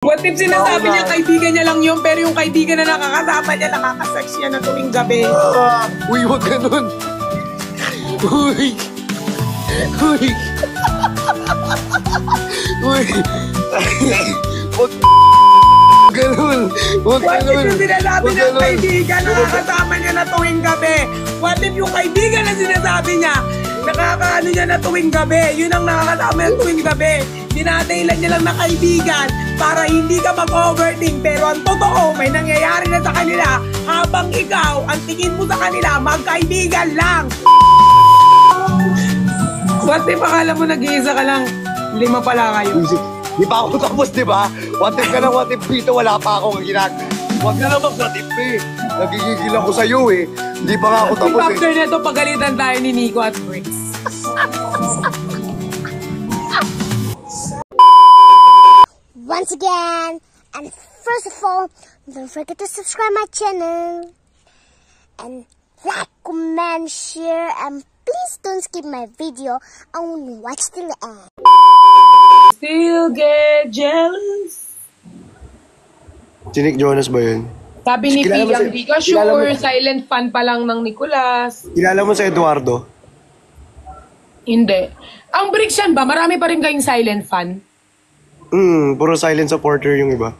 What if sinasabi niya kaibigan niya lang yun, pero yung kaibigan na nakakasama niya, nakakasex niya na tuwing gabi? Uy, wag ganun. Uy. Uy. Uy. Wag ganun. Wag What ganun. if yung sinasabi ng kaibigan na nakakasama niya na tuwing gabi? What if yung kaibigan na sinasabi niya, nakakaano niya na tuwing gabi? Yun ang nakakasama niya tuwing gabi. Dinadailan niya lang na kaibigan para hindi ka mag-overthink. Pero ang totoo, may nangyayari na sa kanila habang ikaw, ang tingin mo sa kanila, magkaibigan lang. What if akala mo nag-iisa ka lang, 5 pala kayo? Di pa ako tapos, di ba? What if ka na what if dito, wala pa akong Wag na naman what if eh. Nagigigil ako sa'yo eh. Hindi pa nga ako tapos eh. After neto, pagalitan tayo ni Nico at Bricks. Once again, and first of all, don't forget to subscribe my channel and like, comment, share, and please don't skip my video and watch till the end. Still get jealous. Si Nick Jonas ba yun? Sabi ni Kilala mo Piang, si- di ka kilala sure, mo- silent fan pa lang ng Nicolas. Kilala mo sa Eduardo? Hindi. Ang Bricks yan ba? Marami pa rin kayong silent fan? Puro silent supporter yung iba.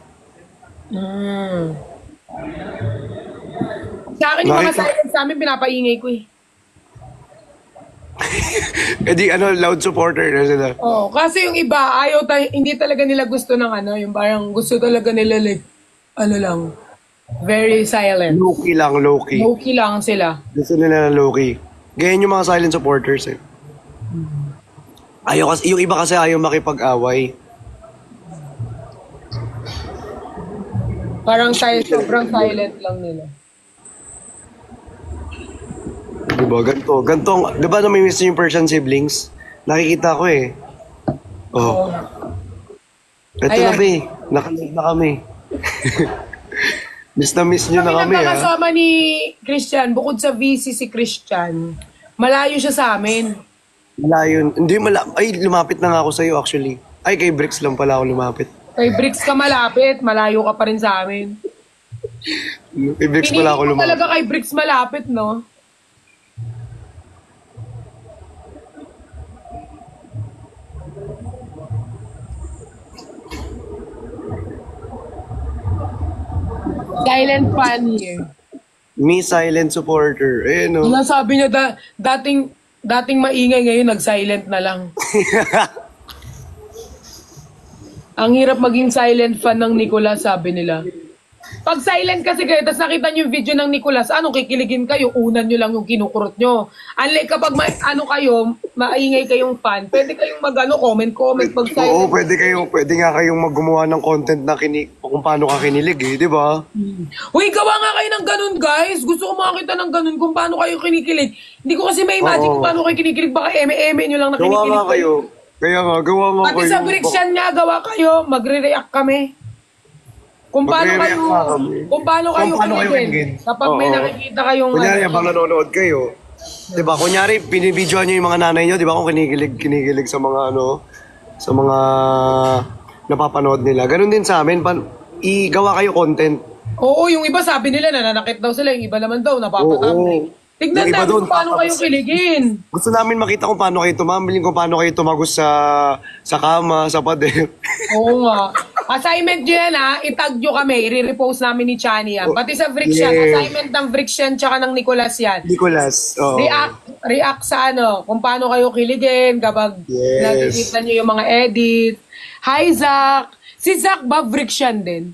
Sa akin yung mga Bakit? silent sa amin, pinapaingay ko eh. Eh di loud supporter na sila. Oo, kasi yung iba, hindi talaga nila gusto ng yung parang gusto talaga nila like, lang, very silent. Low-key lang, low-key. Low-key lang sila. Gusto nila na low-key. Ganyan yung mga silent supporters eh. Ayaw kasi, yung iba kasi ayaw makipag-away. Parang sobrang silent lang nila. Diba? Ganto. Diba namimiss niyo yung Persian siblings? Nakikita ko eh. Oh. Ito Ayan. na be. Nakalive na kami. Miss nyo na kami ha. Kasama ni Christian, bukod sa VC si Christian, malayo siya sa amin. Malayo. Hindi ay, lumapit na nga ako sa'yo actually. Ay, kay Bricks lang pala ako lumapit. Kay Bricks ka malapit, malayo ka pa rin sa amin. Kay Bricks pala ako Pinili ko lumapit. talaga kay Bricks malapit, no? Silent fan here. Me, silent supporter. Ayun o. Ano sabi niya, dating maingay ngayon, nag-silent na lang. Ang hirap maging silent fan ng Nicolas, sabi nila. Pag silent kasi kayo, tapos nakita niyo yung video ng Nicolas, kikiligin kayo, unan niyo lang yung kinukurot niyo. Unlike kapag maingay kayong fan, pwede kayong comment pag silent. Oo, pwede nga kayong maggumawa ng content na kung paano ka kinilig eh, di ba? Uy, gawa nga kayo ng ganun, guys. Gusto ko makakita ng ganun kung paano kayo kinikilig. Hindi ko kasi may imagine kung paano kayo kinikilig. Baka eme-eme nyo lang na Gawa kinikilig. nga kayo. Kaya nga, gawa nga kayo. Pati sa Bricks yan nga, gawa kayo, magre-react kami. Kung paano kayo kiligin. Kapag may nakikita kayong... Kunyari, habang nanonood kayo, di ba? Kunyari, binibidyoan nyo yung mga nanay nyo, di ba? Kung kinikilig sa mga sa mga napapanood nila. Ganon din sa amin, igawa kayo content. Oo, yung iba sabi nila nananakit daw sila, yung iba naman daw napapatambling. Tignan Yung iba natin doon, kung paano kayo kiligin. Gusto namin makita kung paano kayo tumambling, kung paano kayo tumagos sa kama, sa pader. Oo nga. Assignment nyo yan itag nyo kami, i-repost namin ni Chani yan. Pati sa Vrix yan, assignment ng Vrix yan, tsaka ng Nicolas yan. Nicolas, oo. React sa kung paano kayo kiligin, kapag nakikita nyo yung mga edit. Hi, Zach! Si Zach ba Vrix yan din?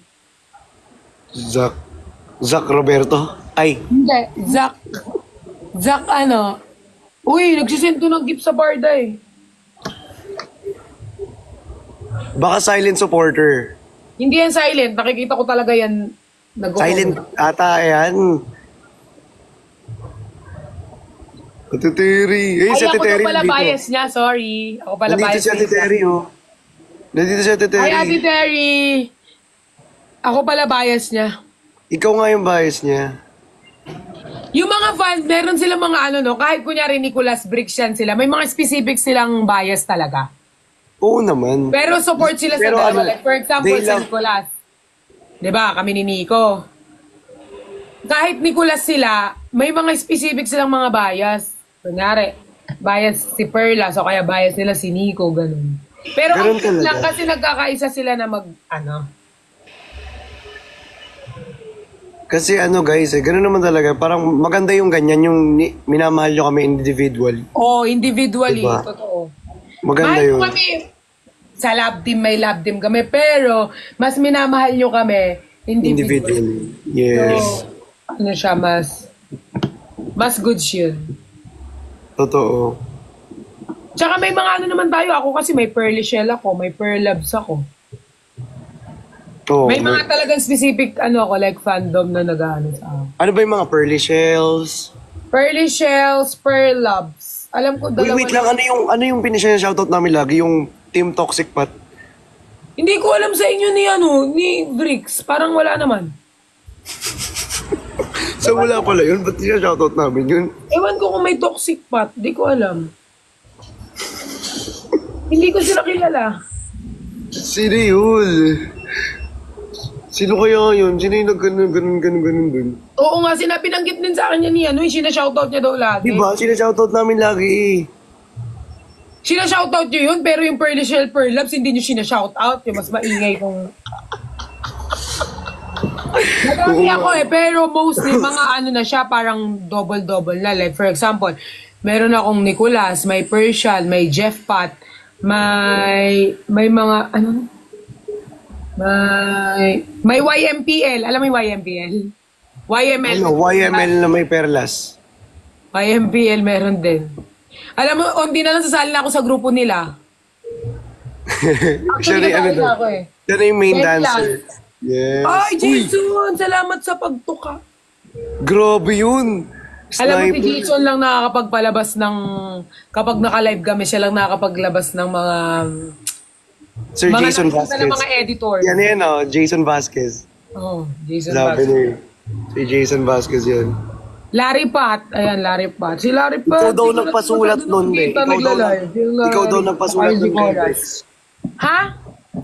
Zach Roberto? Ay. Hindi, Zach. Zach Uy, nagsisend to ng gift sa Barda eh. Baka silent supporter. Hindi yan silent, nakikita ko talaga yan. Silent ata yan. Titeri. Eh, Ay, si ako Titeri daw pala dito. bias niya, sorry. Ako pala Nandito bias si Titeri, oh. Nandito si Titeri. Ay, Ate Terry. Ako pala bias niya. Ikaw nga yung bias niya. Yung mga fans, meron silang mga kahit kunyari Nicolas Bricks yan sila, may mga specific silang bias talaga. Oo naman. Pero support sila sa Pero dalawa. ano, Like, for example, they sa love- Nicolas. Diba, kami ni Nico. Kahit Nicolas sila, may mga specific silang mga bias. Kunyari, bias si Perla, so kaya bias nila si Nico, ganun. Pero Ganun ang talaga. lang kasi nagkakaisa sila na Kasi ano guys, gano'n naman talaga. Parang maganda yung ganyan, yung minamahal nyo kami individual. individually, Diba? totoo. Maganda Mahal yun. mo kami, sa love team, may love team kami, pero mas minamahal nyo kami individually. Individual. Yes. So, ano siya, mas good yun. Totoo. Tsaka may mga ano naman tayo, ako kasi may pearly shell ako, may pearl loves ako. Oo. May mga talagang specific, like fandom na nag-ano sa akin. Ano ba yung mga pearly shells? Pearly shells, pearl loves. Alam ko dalawa Wait lang, ano yung shoutout namin lagi? Yung Team Toxic Pat. Hindi ko alam sa inyo ni Bricks. Parang wala naman. So wala pala yun, ba't shoutout namin yun? Ewan ko kung may toxic pat. Di ko alam. Hindi ko sila kilala. Sino yun? Sino kaya yun? Sino yung ganun dun? Oo nga, pinanggit din sa akin yan yung sinashoutout niya daw lagi. Diba? Shoutout namin lagi eh. Sinashoutout niyo yun, pero yung Pearly Shell Pearl Loves, hindi niyo sinashoutout. Yung mas maingay kung... Madami ako pero mostly mga na siya, parang double-double na. Like for example, meron akong Nicolas, may Persian, may Jeff Pat, may mga, may YMPL. Alam mo yung YMPL? YML. YML na may perlas. YMPL meron din. Alam mo, hindi na lang sasali na ako sa grupo nila. Siya na Actually, ako eh. Siya na yung main Wait dancer. lang. Yes. Ay, Jason! Salamat sa pagtuka. Grabe yun. Alam mo, si Sniper. Jason lang nakakapagpalabas ng... Kapag naka-live kami, siya lang nakakapaglabas ng mga... Sir mga Jason nakikita Vasquez. ng mga editor. Yan, Jason Vasquez. Oh, Jason Sabi Vasquez. niya. Si Jason Vasquez yun. Larry Pat. Ayan, Larry Pat. Si Larry Pat. Ikaw daw hindi ko nagpasulat masyado nun nakikita, eh. naglalive. Yung Ikaw daw Larry nagpasulat RG nun kay Coras. Bricks. Ha?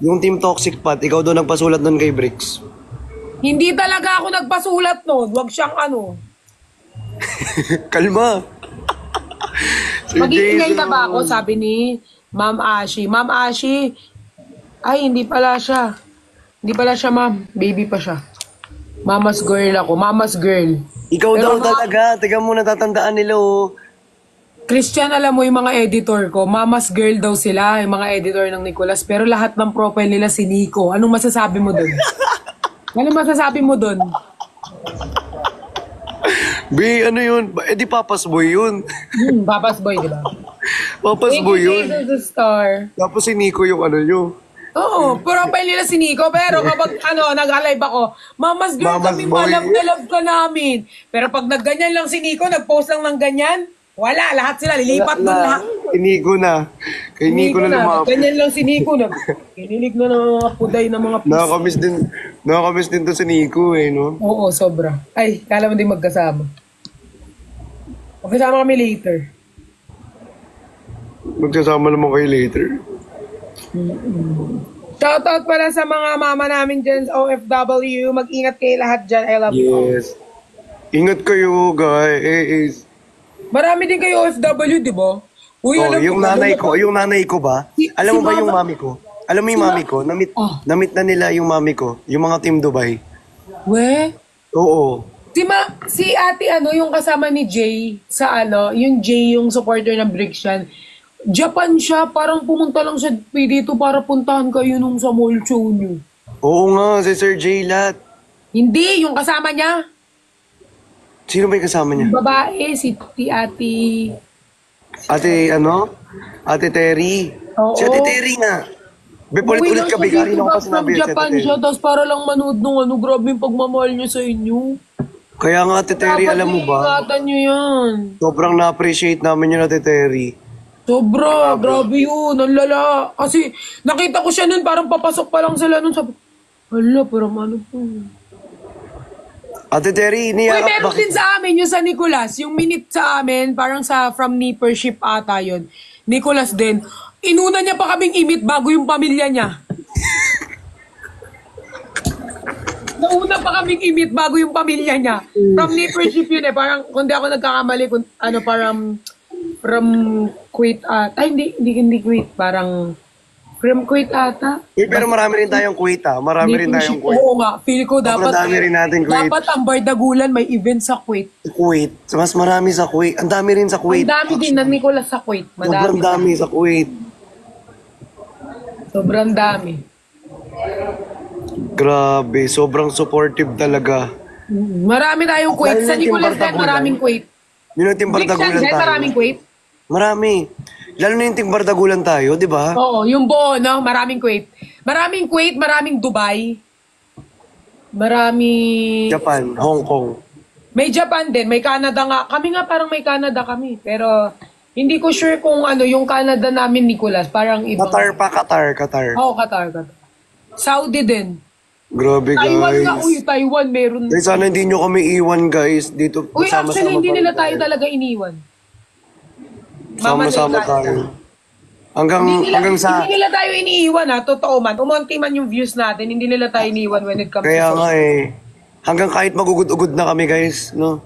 Yung Team Toxic Pat, ikaw daw nagpasulat nun kay Bricks. Hindi talaga ako nagpasulat nun. Huwag siyang Kalma. Sir Mag-iingay Jason. na ba ako? Sabi ni Ma'am Ashi. Ma'am Ashi, ay, hindi pala siya. Hindi pala siya, ma'am. Baby pa siya. Mama's girl ako. Mama's girl. Ikaw Pero daw mga- talaga. Tiga mo, natatandaan nila oh. Christian, alam mo yung mga editor ko, mama's girl daw sila, yung mga editor ng Nicolas, pero lahat ng profile nila si Nico. Anong masasabi mo dun? Anong masasabi mo dun? Ano yun? Di Papas Boy yun. Papa's boy, di ba? Papas Thank Boy you, yun. Jesus the Star. Tapos si Nico yung nyo. Oo, profile nila si Nico, pero kapag nag-alive ako, mama's girl Mama's kami, boy. malove na love ka namin. Pero pag nagganyan lang si Nico, nag-post lang ng ganyan, wala, lahat sila, lilipat doon lahat. Kay Nico na. Kay Nico na lumapit. Ganyan lang si Nico, kinilig na ng mga puday ng mga puso. Nakakamiss din to si Nico eh, no? Oo, sobra. Ay, kala mo din magkasama. Magkasama kami later. Magsasama naman kayo later. Shoutout pala sa mga mama namin dyan sa OFW. Mag-ingat kayo lahat dyan. I love you. Yes. Ingat kayo, guys. Marami din kayo OFW, di ba? Uy, Oh, alam yung mo, nanay ko ba? Alam mo ba yung mami ko? Alam mo yung mami ko? Namit na nila yung mami ko. Yung mga Team Dubai. We? Oo. Si ate yung kasama ni Jay sa yung Jay yung supporter ng Brixian. Japan siya, parang pumunta lang siya dito para puntahan kayo nung sa mall show niyo. Oo nga, si Sir J. Lat. Hindi, yung kasama niya. Sino ba yung kasama niya? Babae, si ate. Ate Terry. Oo. Si Ate Terry nga. Ulit ka, bigari na ako pa sinabi from si Ate Japan Terry. siya, tapos para lang manood nung grabe yung pagmamahal niya sa inyo. Kaya nga, Ate Terry, alam mo ba? Dapat niyo yan. Sobrang na-appreciate namin yun, Ate Terry. Sobra, grabe yun, ang lala. Kasi nakita ko siya nun, parang papasok pa lang sila nun. Sabi, hala, parang po. Ate Terry, Uy, niyakap meron din sa amin, yung sa Nicolas, yung minute sa amin, parang sa From Nipper Ship ata yun. Nicolas din. Inuna niya pa kaming imit bago yung pamilya niya. Nauna pa kaming imit bago yung pamilya niya. From neighborship yun eh. Parang, kung di ako nagkakamali, kung, ano, parang, from Kuwait ata. Ay, hindi Kuwait. Parang, from Kuwait ata. Uy, pero marami rin tayong Kuwait Marami rin tayong Kuwait. Oo nga. Feel ko dapat, dami rin natin Kuwait. dapat ang Bardagulan may event sa Kuwait. Kuwait. Mas marami sa Kuwait. Ang dami rin sa Kuwait. Ang dami din ng Nicolas sa Kuwait. Sobrang dami sa Kuwait. Sobrang dami. Grabe, sobrang supportive talaga. Marami tayong Kuwait. Sa Nicolas din, maraming Kuwait. Yun ang Team Bardagulan tayo. Maraming Kuwait. Marami. Lalo na yung Team Bardagulan tayo, di ba? Oo, yung buo, no? Maraming Kuwait. Maraming Kuwait, maraming Dubai. Maraming... Japan, Hong Kong. May Japan din, may Canada nga. Kami nga parang may Canada kami. Pero hindi ko sure kung ano, yung Canada namin, Nicolas, parang iba. Qatar. Oo, Qatar. Saudi din. Grabe, guys. Taiwan nga, Taiwan meron. Guys, sana hindi nyo kami iwan, guys. Dito, Actually, hindi nila tayo talaga iniwan. Sama-sama tayo. Hanggang sa... Hindi nila tayo iniiwan ha, totoo man. Umunti man yung views natin, hindi nila tayo iniiwan when it comes Kaya to nga hanggang kahit magugud-ugod na kami, guys, no?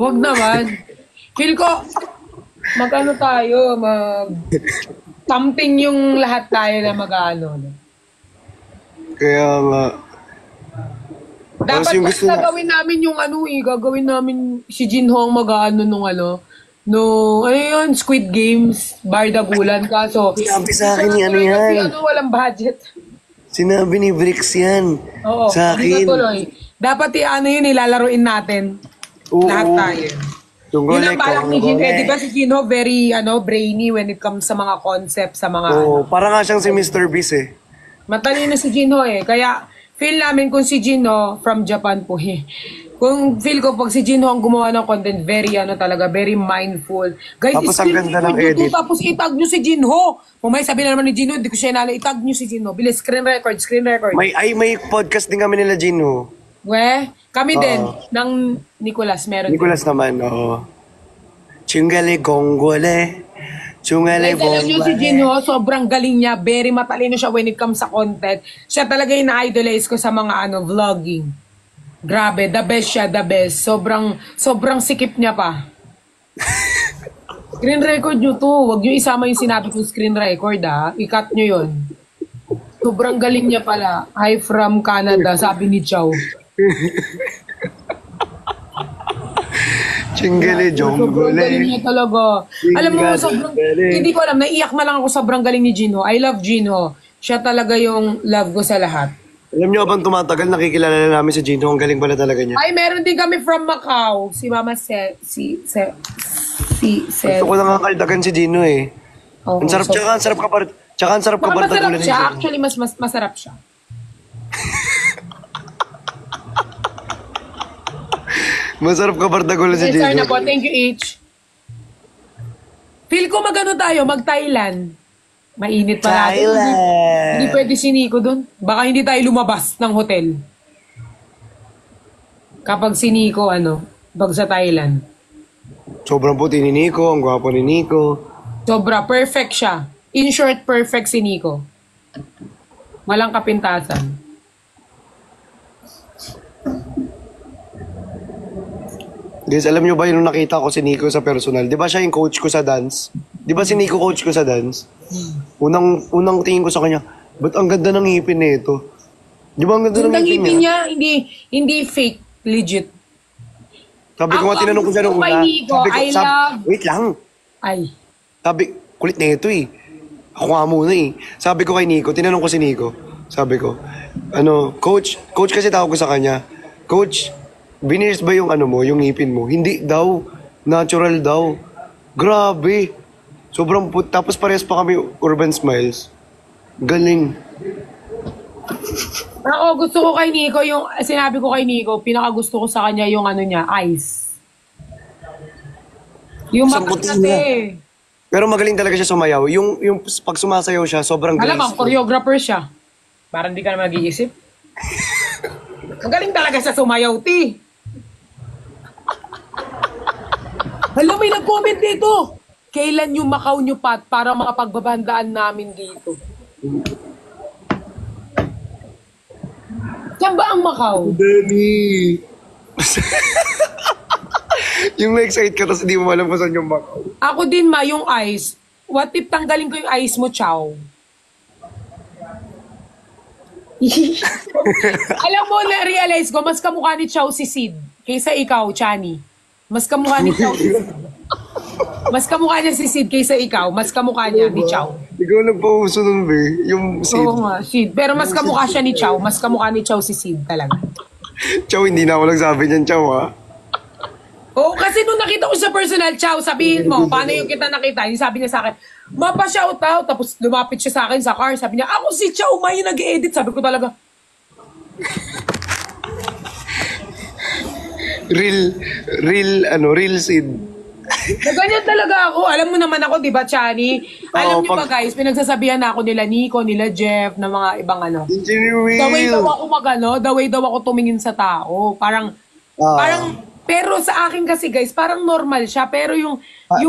Wag naman. Feel ko, mag-ano tayo, something yung lahat tayo na mag-ano. No? Kaya nga. Dapat yung mas gagawin namin yung gagawin namin si Jinho ang mag-ano nung Squid Games, Bardagulan, kaso Sinabi sa akin ni ano yan. Walang budget. Sinabi ni Bricks yan. Oo, sa akin. Dapat yun, ilalaruin natin. Oo. Lahat tayo. Yun ang balak ni Jinho. Di ba si Jinho very brainy when it comes sa mga concept, sa mga para nga siyang si Mr. Beast Matalino si Jinho Kaya feel namin kung si Jinho from Japan po Kung feel ko pag si Jinho ang gumawa ng content, very very mindful. Guys, tapos ang ganda ng edit. Tapos itag nyo si Jinho. Kung may sabi na naman ni Jinho, hindi ko siya inala, itag nyo si Jinho. Bilis, screen record. May podcast din kami nila, Jinho. Kami din, ng Nicolas, meron Nicolas din. naman, oo. Chungale gongole. Chungale Guys, alam nyo si Jinho, sobrang galing niya. Very matalino siya when it comes sa content. Siya talaga yung na-idolize ko sa mga vlogging. Grabe, the best siya, the best. Sobrang sikip niya pa. Screen record nyo to. Huwag nyo isama yung sinabi kong screen record, I-cut nyo yun. Sobrang galing niya pala. Hi from Canada, sabi ni Chow. Chingale, Sobrang jongole. galing niya talaga. Alam mo, hindi ko alam, naiyak na lang ako sobrang galing ni Jinho. I love Jinho. Siya talaga yung love ko sa lahat. Alam niyo bang tumatagal, nakikilala na namin si Jinho. Ang galing pala talaga niya. Ay, meron din kami from Macau. Si Mama Gusto ko lang kakaldagan si Jinho Oh, ang sarap, tsaka ang sarap ka masarap siya. Actually, mas masarap siya. Masarap ka bardagulan si Yes, sir Jinho. na po. Thank you, H. Feel ko mag-tayo, mag-Thailand. Mainit pa natin. Thailand. Hindi pwede si Nico doon. Baka hindi tayo lumabas ng hotel. Kapag si Nico, pag sa Thailand. Sobrang puti ni Nico, ang gwapo ni Nico. Sobra, perfect siya. In short, perfect si Nico. Walang kapintasan. Guys, alam niyo ba yung nakita ko si Nico sa personal? Di ba siya yung coach ko sa dance? Di ba si Nico coach ko sa dance? Unang tingin ko sa kanya, ba't ang ganda ng ngipin nito? Di ba ang ganda ng Yung ngipin ngipin niya? niya, hindi fake, legit. Sabi ko nga, Ang tinanong ko siya nung gusto ko una. kay Nico, Wait lang. Ay. Sabi, kulit na ito Ako nga muna Sabi ko kay Nico, tinanong ko si Nico. Sabi ko, coach kasi tawag ko sa kanya. Coach, biniris ba yung yung ngipin mo? Hindi daw. Natural daw. Grabe. Sobrang tapos parehas pa kami Urban Smiles. Galing. Ako, gusto ko kay Nico, sinabi ko kay Nico, pinakagusto ko sa kanya yung niya, eyes. Yung Isang mata puti kasi. Pero magaling talaga siya sumayaw. Yung pag sumasayaw siya, sobrang Alam mo, graceful. choreographer siya. Parang hindi ka na mag-iisip. Magaling talaga siya sumayaw, ti. Alam, may nag-comment dito. kailan yung Macau nyo, Pat, para makapagbabandaan namin dito? Saan ba ang Macau? Dali. Yung na-excite ka tapos hindi mo alam kung saan yung Macau. Ako din, ma, yung ice. What if tanggalin ko yung ice mo, chow? Alam mo, na-realize ko, mas kamukha ni Chow si Sid kaysa ikaw, Chani. Mas kamukha ni Chow si Sid. Mas kamukha niya si Sid kaysa ikaw. Mas kamukha niya ni Chow. Ikaw nagpauso nun, be. Yung Sid. Oo nga, Sid. Pero mas kamukha siya ni Chow. Mas kamukha ni Chow si Sid talaga. Chow, hindi na ako nagsabi niyan, Chow, ha? Oo, kasi nung nakita ko sa personal, Chow, sabihin mo, paano yung kita nakita? Yung sabi niya sa akin, mapa-shout out. Tapos lumapit siya sa akin sa car. Sabi niya, ako si Chow, may nag-edit. Sabi ko talaga, real Sid. na ganyan talaga ako. Alam mo naman ako, di ba, Chani? Alam Oo, niyo ba, guys, pinagsasabihan na ako nila Nico, nila Jeff, na mga ibang ano. Engineer The way daw real. ako the way daw ako tumingin sa tao. Parang, pero sa akin kasi, guys, parang normal siya. Pero yung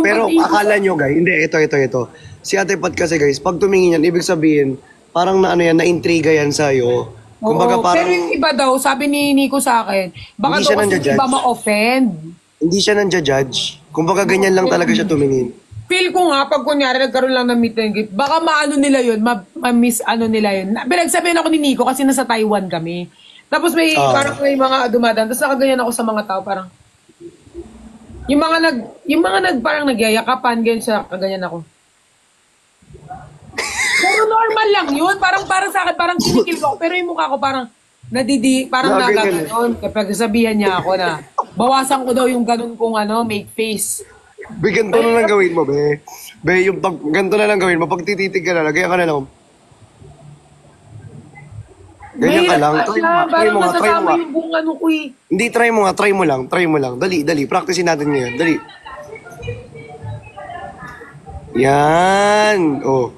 Pero pag-ibig- akala nyo, guys, hindi, ito. Si Ate Pat kasi, guys, pag tumingin yan, ibig sabihin, parang na-intriga yan sa'yo. Kumbaga Oo, parang, pero yung iba daw, sabi ni Nico sa akin, baka Hindi daw siya kasi nandiya-judge. iba ma-offend. hindi siya nang-judge. Kumbaga ganyan lang talaga siya tumingin. Feel ko nga, pag kunyari nagkaroon lang ng meet and greet, baka maano nila yun, ma-miss ano nila yun. Pinagsabihan ako ni Nico kasi nasa Taiwan kami. Tapos parang may mga dumadaan, tapos nakaganyan ako sa mga tao, parang, yung mga parang nagyayakapan, ganyan siya, kaganyan ako. Pero normal lang yun, parang sa akin, parang kinikil ko, pero yung mukha ko parang, parang Grabe nagaganon. Kapag sabihan niya ako na, bawasan ko daw yung ganun kong make face. Be, ganito na lang gawin mo, be. Be, yung ganito na lang gawin mo, pag tititig ka na lang, kaya ka na lang. Ganyan ka lang. Try mo nga, Parang try mo masasama nga. yung buong ano ko eh. Hindi, try mo lang. Dali. Practicein natin ngayon. Dali. Yan. Oh.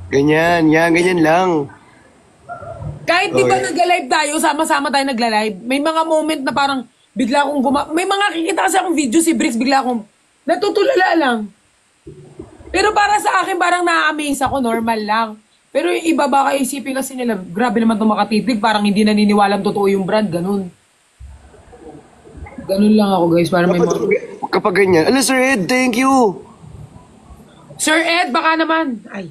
Ganyan lang. Kahit di ba nagla-live tayo, sama-sama tayo nagla-live, may mga moment na parang bigla akong may mga kikita kasi akong video si Briggs, bigla akong natutulala lang. Pero para sa akin, parang na-amaze ako, normal lang. Pero yung iba baka isipin kasi nila, grabe naman itong makatitig, parang hindi naniniwalang totoo yung brand, ganun. Ganun lang ako guys, para may mga... Kapag ganyan, Sir Ed, thank you. Sir Ed, baka naman. Ay.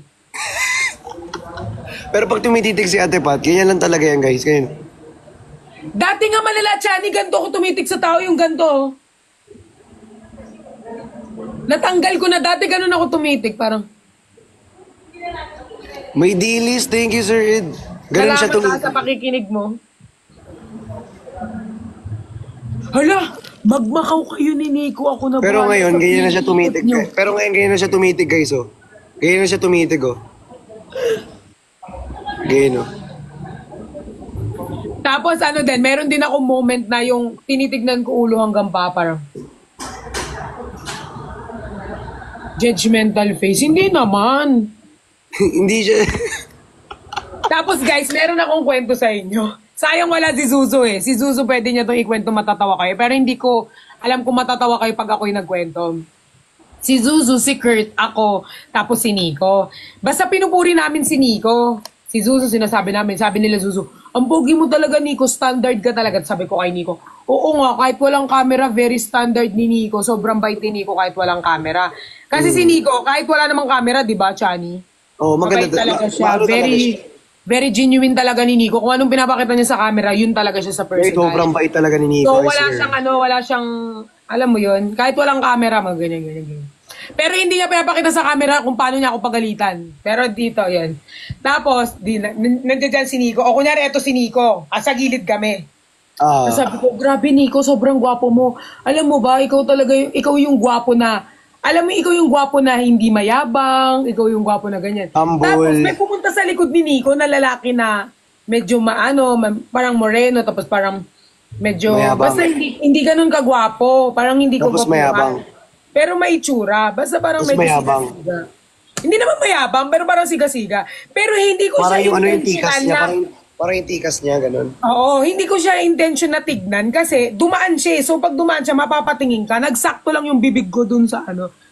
Pero pag tumititig si Ate Pat, ganyan lang talaga yan, guys. Ganyan. Dati nga malala, Chani, ganito ako tumitig sa tao yung ganito. Natanggal ko na, dati ganun ako tumitig, parang... May dilis, thank you, Sir Ed. Ganun siya Salamat tumitig. sa pakikinig mo. Hala, magmakaw kayo ni Nico, ako na Pero bahala ngayon, sa ganyan na siya pinipindot tumitig. nyo. Pero ngayon, ganyan na siya tumitig, guys, oh. Ganyan na siya tumitig, oh. Ganyan, oh. Tapos ano din, meron din ako moment na yung tinitignan ko ulo hanggang pa, parang judgmental face. Hindi naman. Hindi siya... Tapos guys, meron akong kwento sa inyo. Sayang wala si Zuzu eh. Si Zuzu pwede niya itong ikwento, matatawa kayo. Pero hindi ko alam kung matatawa kayo pag ako'y nagkwento. Si Zuzu, si Kurt, ako, tapos si Nico. Basta pinupuri namin si Nico. Si Zuzu, sinasabi namin, sabi nila Zuzu, ang pogi mo talaga Nico, standard ka talaga. Sabi ko kay Nico, oo nga, kahit walang camera, very standard ni Nico. Sobrang bait ni Nico kahit walang camera. Kasi si Nico, kahit wala namang camera, di ba, Chani? Oh, maganda. Mabait talaga siya. Maano talaga siya. Very genuine talaga ni Nico. Kung anong pinapakita niya sa camera, yun talaga siya sa Very personal. sobrang bait talaga ni Nico. So, I wala swear. siyang, alam mo yun, kahit walang camera, ganyan. Pero hindi niya pinapakita sa camera kung paano niya ako pagalitan. Pero dito, yan. Tapos, nandiyan dyan si Nico. O kunyari, eto si Nico. Sa gilid kami. Ah. Sabi ko, grabe Nico, sobrang gwapo mo. Alam mo ba, ikaw yung gwapo na, alam mo, ikaw yung gwapo na hindi mayabang, ikaw yung gwapo na ganyan. Humble. Tapos may pumunta sa likod ni Nico na lalaki na medyo parang moreno, tapos parang medyo, Mayabang. basta hindi ganun kagwapo. Parang hindi ko Tapos mayabang. Pero may itsura. Basta parang Tapos medyo mayabang. siga-siga. Hindi naman mayabang, pero parang siga-siga. Pero hindi ko Parang siya yung yung tikas intentional niya. na... Parang yung tikas niya, ganun. Oo, hindi ko siya intention na tignan kasi dumaan siya. So pag dumaan siya, mapapatingin ka. Nagsakto lang yung bibig ko dun sa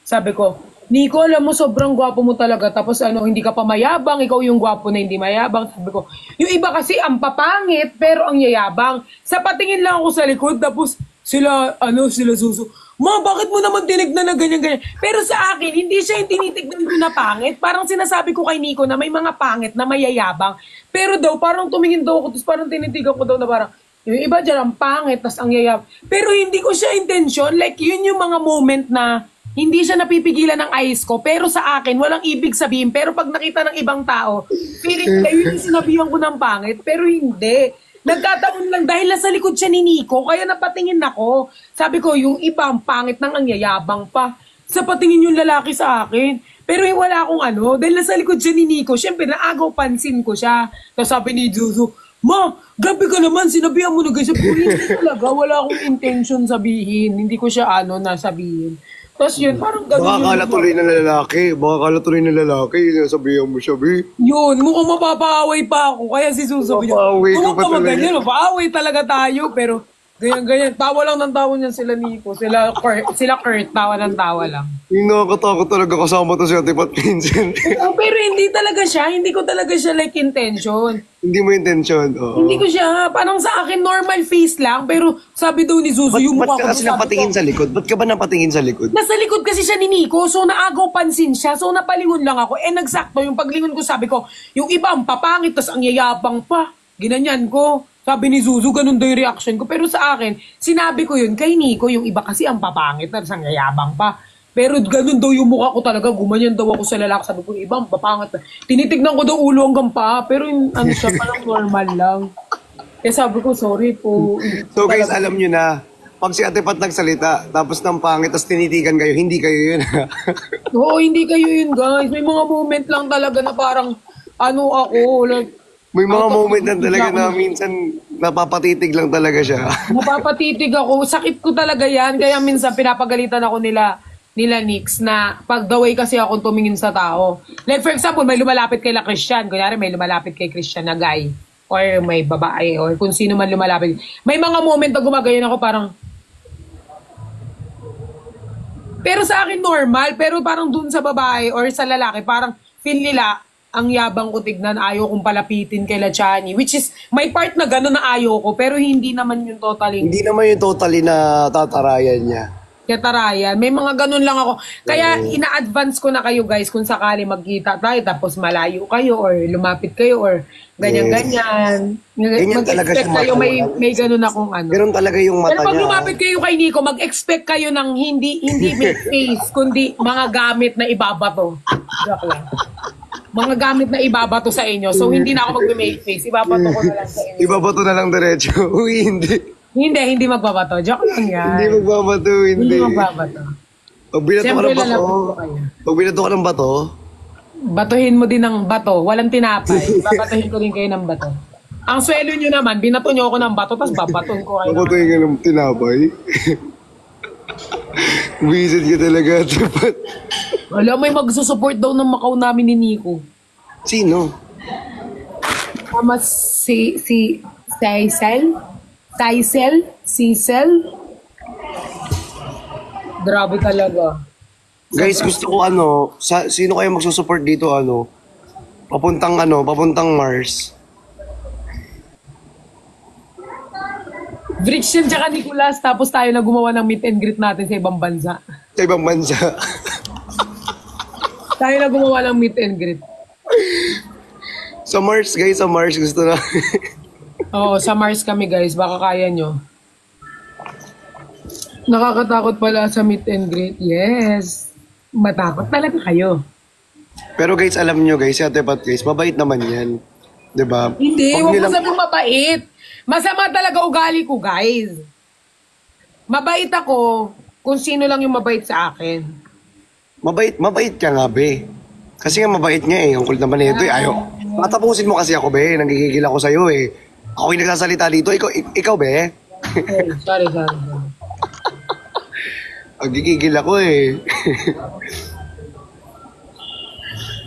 Sabi ko, Nico, alam mo, sobrang gwapo mo talaga. Tapos hindi ka pa mayabang. Ikaw yung gwapo na hindi mayabang. Sabi ko, yung iba kasi ang papangit, pero ang yayabang. Sa patingin lang ako sa likod, tapos sila Suso. Ma, bakit mo naman tinignan na ganyan-ganyan? Pero sa akin, hindi siya yung tinitignan ko na pangit. Parang sinasabi ko kay Nico na may mga pangit na mayayabang. Pero daw, parang tumingin daw ako, tapos parang tinitigan ko daw na parang, yung iba dyan ang pangit, tas ang yayab. Pero hindi ko siya intention. Like, yun yung mga moment na hindi siya napipigilan ng eyes ko. Pero sa akin, walang ibig sabihin. Pero pag nakita ng ibang tao, feeling yun yung sinabihan ko ng pangit. Pero hindi. Nagkataon lang dahil nasa likod siya ni Nico, kaya napatingin ako. Sabi ko, yung iba ang pangit ng ang yayabang pa. Sa patingin yung lalaki sa akin. Pero wala akong dahil nasa likod siya ni Nico, syempre naagaw pansin ko siya. Tapos sabi ni Zuzu, Ma, grabe ka naman, sinabihan mo na guys. Hindi talaga, wala akong intention sabihin. Hindi ko siya nasabihin. Tapos yun, parang gano'n Baka kala tuloy ng lalaki. Baka kala tuloy ng lalaki. Sabihan mo siya, be. Yun, mukhang mapapaaway pa ako. Kaya si Suso niya, Mapapaaway ka pa talaga. ganyan, mapapaaway talaga tayo. Pero ganyan. Tawa lang ng tawa niyan sila Nico. Sila Kurt, tawa ng tawa lang. Yung nakakatakot talaga kasama to si Ate Pat Vincent. Pero hindi talaga siya. Hindi ko talaga siya like intention. Hindi mo intention. Oo. Hindi ko siya. Parang sa akin, normal face lang. Pero sabi daw ni Zuzu, yung Ba't mukha ko. ka kasi napatingin sa likod? Ba't ka ba napatingin sa likod? Nasa likod kasi siya ni Nico, so naagaw pansin siya, so napalingon lang ako. Nagsakto, yung paglingon ko sabi ko, yung iba ang papangit, tas ang yayabang pa. Ginanyan ko. Sabi ni Zuzu, ganun daw yung reaction ko. Pero sa akin, sinabi ko yun kay Nico, yung iba kasi ang papangit, tas ang yayabang pa. Pero ganun daw yung mukha ko talaga, gumanyan daw ako sa lalaki. Sabi ko, iba ang papangit. Tinitignan ko daw ulo hanggang pa, pero yung siya parang normal lang. Kaya sabi ko, sorry po. So guys, alam nyo na, pag si Ate Pat nagsalita, tapos ng pangit, tapos tinitigan kayo, hindi kayo yun. Oo, hindi kayo yun, guys. May mga moment lang talaga na parang, ako, like, May mga moment na talaga na minsan napapatitig lang talaga siya. napapatitig ako. Sakit ko talaga yan. Kaya minsan pinapagalitan ako nila Nix na pag the way kasi ako tumingin sa tao. Like for example, may lumalapit kay la Christian. Kunyari may lumalapit kay Christian na guy. Or may babae. Or kung sino man lumalapit. May mga moment na gumagayon ako parang... Pero sa akin normal. Pero parang dun sa babae or sa lalaki, parang feel nila ang yabang ko tignan, ayaw kong palapitin kay La Chani. Which is, may part na gano'n na ayaw ko, pero hindi naman yung totally. Hindi naman yung totally na tatarayan niya. Katarayan. May mga ganun lang ako. Kaya ina-advance ko na kayo guys kung sakali magkita tayo tapos malayo kayo or lumapit kayo or ganyan-ganyan. Ganyan talaga siya Mag-expect kayo, mata. may ganun akong Ganun talaga yung mata Pero pag niya. lumapit kayo kay Nico, mag-expect kayo ng hindi make face, kundi mga gamit na ibabato. Joke lang. Mga gamit na ibabato sa inyo. So, hindi na ako mag-make face. Ibabato ko na lang sa inyo. Ibabato na lang diretso. Uy, hindi. Hindi magbabato. Joke lang yan. Hindi magbabato, hindi. Hindi magbabato. Pag binato ka Siyempre, ng bato, lalapit ko kayo. pag binato ka ng bato, Batuhin mo din ng bato. Walang tinapay. Babatuhin ko din kayo ng bato. Ang swelo nyo naman, binato nyo ako ng bato, tapos babatuhin ko kayo. babatuhin ka ng tinapay. Visit ka talaga, dapat. Wala, may magsusupport daw ng Macau namin ni Nico. Sino? Tama si Cecil. Grabe talaga. Guys, gusto ko sino kaya magsusupport dito papuntang Mars. Brixen tsaka Nicolas, tapos tayo na gumawa ng meet and greet natin sa ibang bansa. Sa ibang bansa. Tayo na gumawa ng meet and greet. Sa Mars, guys, sa Mars gusto na. Oo, sa Mars kami guys, baka kaya nyo. Nakakatakot pala sa meet and greet. Yes. Matakot talaga kayo. Pero guys, alam nyo guys, si Ate Pat guys, mabait naman yan. 'Di ba? Hindi, Huwag huwag mo nilang- sabing mabait. Masama talaga ugali ko, guys. Mabait ako kung sino lang yung mabait sa akin. Mabait ka nga, be. Kasi nga mabait nga eh. Ang kulit naman nito eh. Ayaw. Matapusin mo kasi ako, be. Nanggigigil ako sa'yo eh. Ako yung nagsasalita dito. Ikaw, be. Oh, sorry. Nanggigigil ako eh.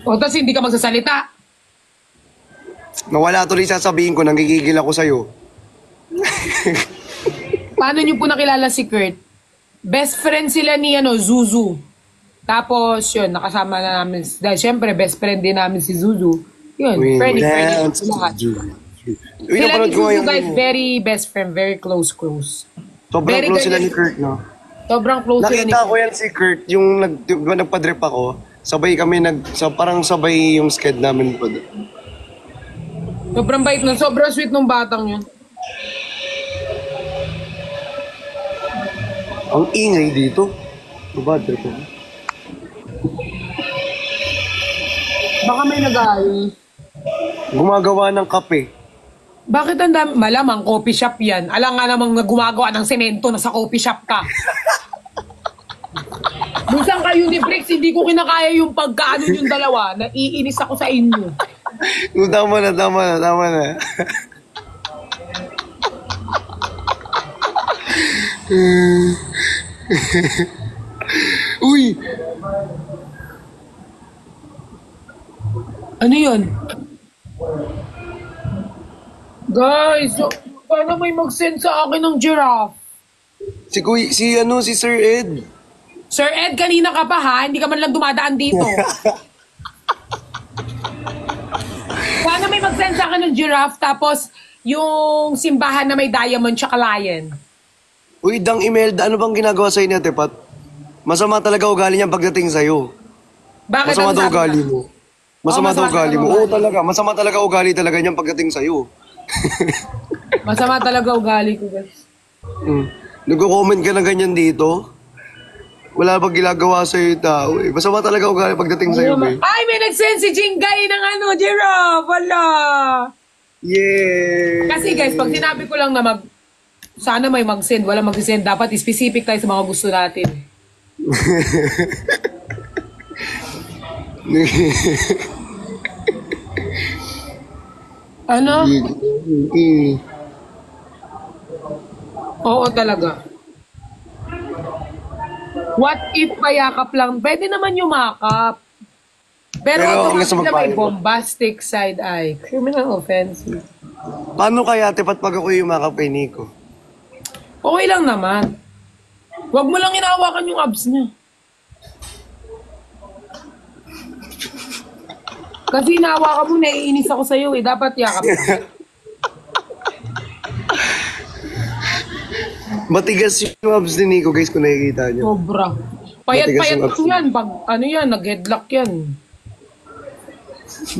O, tapos hindi ka magsasalita. Nawala tuloy sasabihin ko, nanggigigil ako sa'yo. Paano niyo po nakilala si Kurt? Best friend sila ni Zuzu. Tapos, yun, nakasama na namin. Dahil syempre, best friend din namin si Zuzu. Yun, We friendly. dance Lahat. to Uy, Sila napanood ni ko Zuzu, ngayon. guys, very best friend, very close. Sobrang very close sila ganyan. ni Kurt, no? Sobrang close sila ni Nakita ko yan si Kurt, yung diba, nagpa-drip ako. Sabay kami, parang sabay yung sked namin po. Sobrang bait nun, sobrang sweet nung batang yun. Ang ingay dito. Diba, drip ako? Baka may nag-aayos. Gumagawa ng kape. Bakit ang dami? Malamang coffee shop yan. Alam nga namang gumagawa ng semento na sa coffee shop ka. Minsan kayo ni Brix, hindi ko kinakaya yung pagkaano yung dalawa. Naiinis ako sa inyo. Tama na. Uy! Ano yun? Guys, paano may mag-send sa akin ng giraffe? Si Sir Ed. Sir Ed, kanina ka pa ha? Hindi ka man lang dumadaan dito. Paano may mag-send sa akin ng giraffe tapos yung simbahan na may diamond tsaka lion? Uy, Dang Imelda, ano bang ginagawa sa'yo ni Ate Pat? Masama talaga ugali niya pagdating sa'yo. Bakit Masama ang daw sabi ugali ka? mo. Masama daw masama ugali mo. talaga Oo talaga, masama talaga ugali talaga niyan pagdating sa'yo. Masama talaga ugali ko, guys. Nagko-comment ka na ganyan dito? Wala bang ginagawa sa'yo yung tao eh. Masama talaga ugali pagdating sa'yo, eh. Ay, may nag-send si Jingay ng giraffe. Wala. Yeah! Kasi guys, pag sinabi ko lang na sana may mag-send, wala mag-send. Dapat specific tayo sa mga gusto natin. Ano? Oo talaga. What if payakap lang? Pwede naman yumakap. Pero Pero gusto automatic na may magpayakap. bombastic side eye. Criminal offensive. Paano kaya, Ate Pat, pag ako yumakap kay Nico? Okay lang naman. Huwag mo lang inahawakan yung abs niya. Kasi inahawakan mo, naiinis ako sa'yo eh. Dapat yakap lang. Matigas yung abs ni Nico, guys, kung nakikita niyo. Sobra. Matigas Payat-payat yung abs lang yan. Pag ano yan, nag-headlock yan.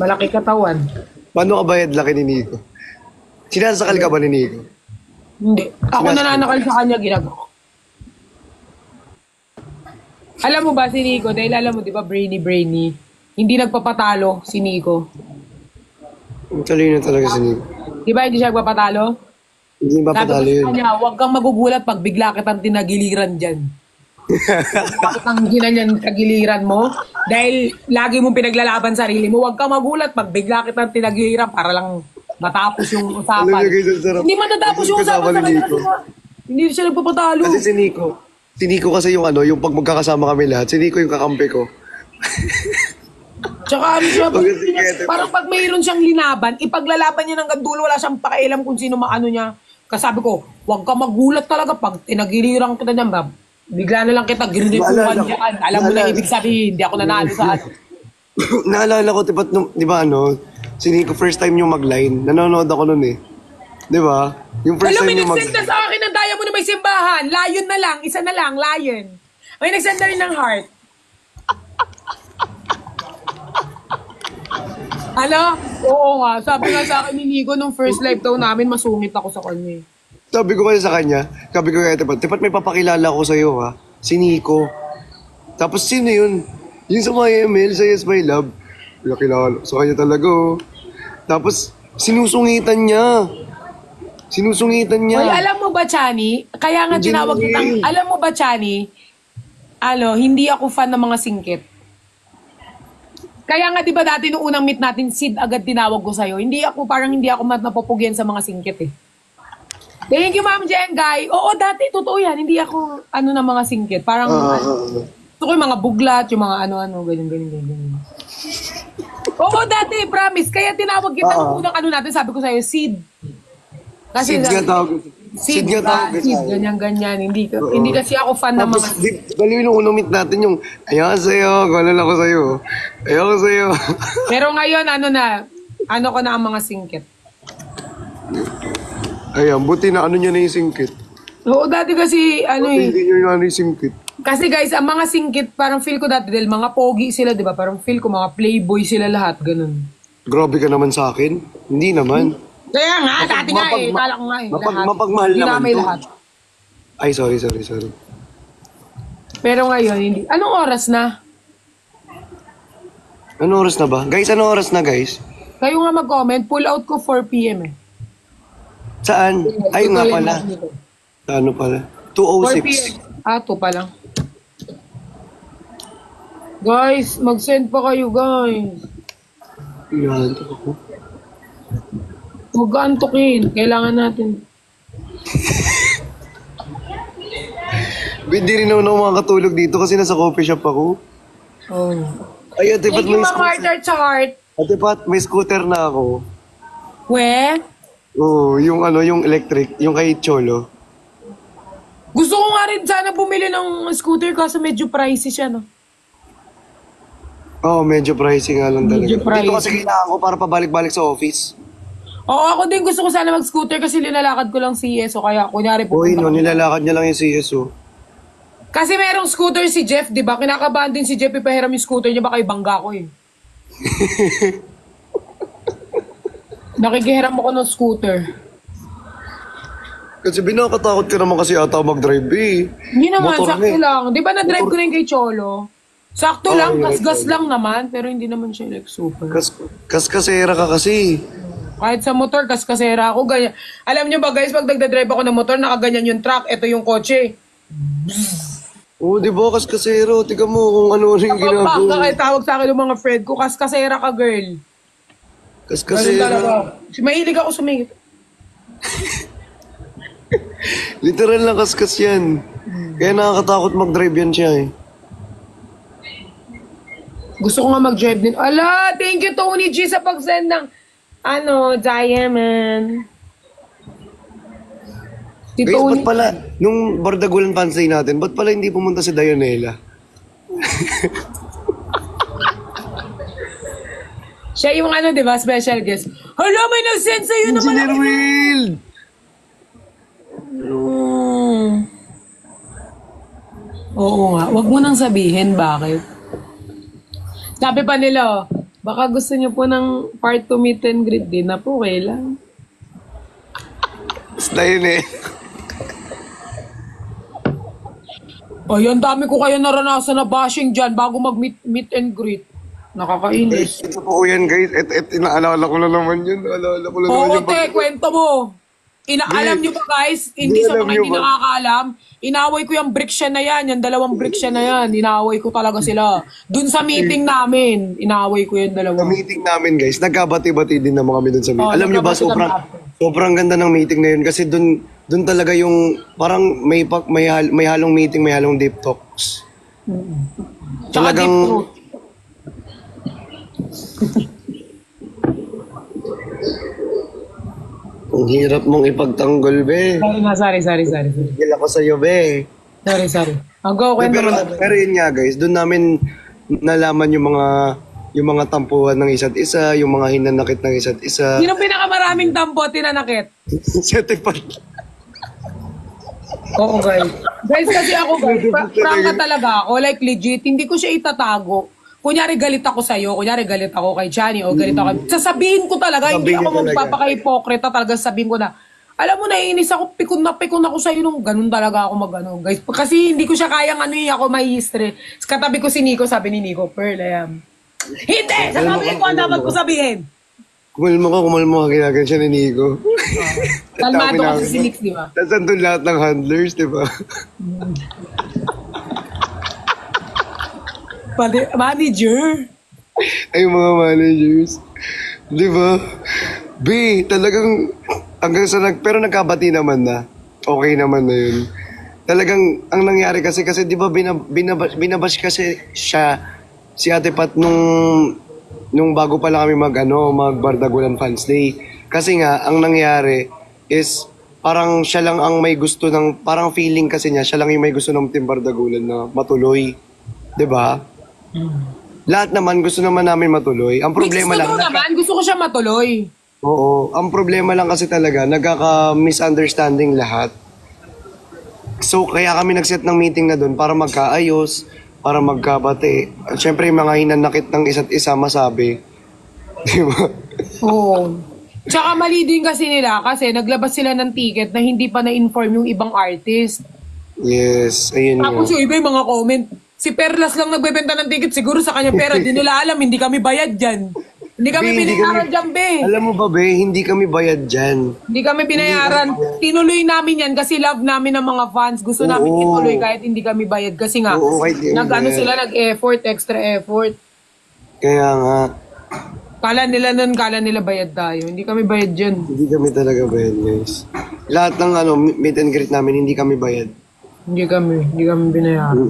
Malaki katawan. Paano ka ba headlock ni Nico? Sinasakal ka ba ni Nico? Hindi. Ako nananakal sa kanya, ginagawa. Alam mo ba si Nico, dahil alam mo, di ba, brainy. Hindi nagpapatalo si Nico. Ang talino talaga si Nico. Di ba hindi siya nagpapatalo? Hindi ba Sabi patalo ko sa yun? kanya, huwag kang magugulat pag bigla kitang tinagiliran dyan. Bakit ang ginanyan tagiliran mo? Dahil lagi mong pinaglalaban sarili mo, huwag kang magulat pag bigla kitang tinagiliran para lang matapos yung usapan. Alam niyo, guys, ang sarap. Hindi matatapos yung Kasama usapan sa ni kanya Nico. kasi hindi siya nagpapatalo. Kasi si Nico kasi yung yung pag magkakasama kami lahat, si Nico yung kakampi ko. Tsaka ano siya, Pag sige, parang pag mayroon siyang linaban, ipaglalaban niya ng gandulo, wala siyang pakialam kung sino maano niya. Kasabi ko, huwag ka magulat talaga pag tinagiliran kita niyan, bab. Bigla na lang kita girinipuan Naalala ko. dyan. Alam mo na Naalala. ibig sabihin, hindi ako nanalo sa ano. Naalala ko, di ba si Nico first time yung mag-line. Nanonood ako nun eh. Di ba? Yung first Alam mo, time may yung nagsend na sa akin ng diamond na may simbahan. Lion na lang, isa na lang, lion. May nagsend na rin ng heart. Ano? Oo nga, sabi nga sa akin ni Nico nung first live daw namin, masungit ako sa kanya. Sabi ko kasi sa kanya, sabi ko kaya Tipat may papakilala ko sa'yo ha. Si Nico. Tapos sino yun? Yung sa mga ML, sa Yes My Love. Nakilala sa kanya talaga oh. Tapos sinusungitan niya. Hoy, alam mo ba, Chani? Kaya nga Hindi tinawag naman kitang, eh. alam mo ba, Chani? Hindi ako fan ng mga singkit. Kaya nga, di ba dati nung unang meet natin, Sid agad tinawag ko sa'yo. Hindi ako napapugyan sa mga singkit eh. Thank you, Ma'am Jengay. Oo, dati, totoo yan. Hindi ako, ng mga singkit. Parang, gusto ko yung mga buglat, yung mga ano-ano, ganyan. Oo, dati, promise. Kaya tinawag kita nung unang natin, sabi ko sa'yo, Sid. Kasi, Sid nga tawag. Sid, Sid nga tawag Sid, sa akin. ganyan-ganyan. Hindi kasi ako fan ng Tapos, mga... baliw nung unang meet natin yung, ayoko sa'yo, gano'n ako sa'yo. Ayoko sa'yo. Pero ngayon, ano ko na ang mga singkit. Ayan, buti na ano niya na yung singkit. Oo, dati kasi, Hindi niya yung singkit. Kasi guys, ang mga singkit, parang feel ko dati, dahil mga pogi sila, di ba? Parang feel ko, mga playboy sila lahat, ganun. Grabe ka naman sa akin. Hindi naman. Kaya nga, dati nga eh, kala ko nga eh, lahat. Mapagmahal naman Dinamay to. lahat. Ay, sorry. Pero ngayon, hindi. Anong oras na? Anong oras na ba? Guys, anong oras na, guys? Kayo nga mag-comment, pull out ko 4 p.m. eh. Saan? Ay, nga pala. Ano pala? 4 2:06. p.m. 2 pa lang. Guys, mag-send pa kayo, guys. Yan, ako. Huwag ka antukin. Kailangan natin. Hindi rin ako makakatulog dito kasi nasa coffee shop ako. Oh. Ay, Ate Pat, Thank you, may Ma'am Heart, scooter. Heart sa heart. Ate Pat, may scooter na ako. We? Oo, yung electric, yung kay Cholo. Gusto ko nga rin sana bumili ng scooter kasi medyo pricey siya, no? Oo, medyo pricey nga lang talaga. Medyo Dito pricey. kasi kailangan ko para pabalik-balik sa office. Oo, ako din gusto ko sana mag-scooter kasi linalakad ko lang si ESO. Kaya, kunyari, Uy, pupunta no, ko. nilalakad niya lang yung CSO. Kasi merong scooter si Jeff, di ba? Kinakabahan din si Jeff, ipahiram yung scooter niya, baka ibangga ko eh. Nakikihiram ako ng scooter. Kasi binakatakot ka naman kasi ata mag-drive eh. Hindi naman, Motor sakto na eh. lang. Di ba na-drive ko na yung kay Cholo? Sakto Oo, lang, yun, gas-gas yun. lang naman, pero hindi naman siya like super. Kasera ka kasi. Kahit sa motor, kas-kasera ako, ganyan. Alam niyo ba guys, pag nagdadrive ako ng motor, nakaganyan yung truck, ito yung kotse. Oo, di ba? Kasero. Tika mo kung ano rin Kapag ginagawa. kaya tawag sa akin ng mga friend ko, kas-kasera ka girl. Ganun Kasera. talaga. Mahilig ako sumingit. Literal lang kaskas yan. Kaya nakakatakot mag-drive yan siya eh. Gusto ko nga mag-drive din. Ala, thank you Tony G sa pag-send ng diamond. Si Guys, Tony. ba't pala, nung Bardagulan Pansay natin, ba't pala hindi pumunta si Dionela? Siya yung di ba, special guest. Hala, may nag-send sa'yo naman. Engineer Will! Oo nga, wag mo nang sabihin bakit. Sabi pa nila, baka gusto niyo po ng part 2 meet and greet din na po, okay lang. Basta yun eh. Ay, ang dami ko kayo naranasan na bashing dyan bago mag-meet and greet. Nakakainis. Ito po yan guys. Inaalala ko na naman yun. Naalala ko na naman Oo, yun. te, kwento mo. Alam nyo ba guys, hindi sa alam mga nyo hindi ba? nakakaalam, inaway ko yung bricksya na yan, yung 2 bricksya na yan, inaway ko talaga sila. Dun sa meeting namin, inaway ko yung 2. Sa meeting namin guys, nagkabati-bati din naman kami dun sa meeting. Oo, Alam nyo ba, nagkabati sobrang ganda ng meeting na yun kasi dun talaga yung parang may halong meeting, may halong deep talks. Tsaka deep throat. Ang hirap mong ipagtanggol, be. Sorry. Gil ako sa'yo, be. Sorry. Ang go, kwento Pero, mo. pero yun nga guys, doon namin nalaman yung mga tampuhan ng isa't isa, yung mga hinanakit ng isa't isa. Sino pinakamaraming tampo tinanakit? Setipat. Oo, guys. Guys, kasi ako, guys, prangka talaga ako. Like, legit, hindi ko siya itatago. Kunyari, galit ako sa'yo. Kunyari, galit ako kay Johnny o galit ako kay... Sasabihin ko talaga, hindi Sabihin ako talaga. magpapaka-hipokrita talaga. Sabihin ko na, alam mo, naiinis ako, pikon ako sa'yo nung ganun talaga ako mag-ano, guys. Kasi hindi ko siya kayang ako may history. Katabi ko si Nico, sabi ni Nico, Pearl, Hindi! Sasabihin ko ang dapat ko sabihin. Kumalma ka, ginagawa siya ni Nico. Kalmado kasi si Nix, di ba? Tapos andun lahat ng handlers, di ba? Manager. Ay, mga managers. Di ba? B, talagang, hanggang sa pero nagkabati naman na. Okay naman na yun. Talagang, ang nangyari kasi di ba binabash kasi siya, si Ate Pat nung bago pa lang kami mag Bardagulan Fans Day. Kasi nga, ang nangyari is, parang siya lang ang may gusto ng, parang feeling kasi niya, siya lang yung may gusto ng Team Bardagulan na matuloy. 'Di ba? Lahat naman, gusto naman namin matuloy. Ang problema lang, Gusto ko siya matuloy. oo, ang problema lang kasi talaga, nagkaka-misunderstanding lahat. So, kaya kami nag-set ng meeting na doon para magkaayos, para magkabati. At syempre, yung mga hinanakit ng isa't isa masabi. Di ba? Oo. Tsaka mali din kasi nila kasi naglabas sila ng ticket na hindi pa na-inform yung ibang artist. Yes, ayun Tapos nga. yung iba yung mga comment, si Perlas lang nagbebenta ng ticket siguro sa kanya pera. Di nila alam, hindi kami bayad dyan. Hindi kami Be, binayaran dyan, be. Alam mo ba, be, hindi kami bayad dyan. Hindi kami binayaran. Tinuloy namin yan kasi love namin ng mga fans. Gusto namin Oo. ituloy kahit hindi kami bayad. Kasi nga, Oo, kahit hindi nag-ano bayad. sila, nag-effort, extra effort. Kaya nga, Kala nila bayad tayo. Hindi kami bayad dyan. hindi kami talaga bayad, guys. Lahat ng meet and greet namin, hindi kami bayad. Hindi kami binayaran.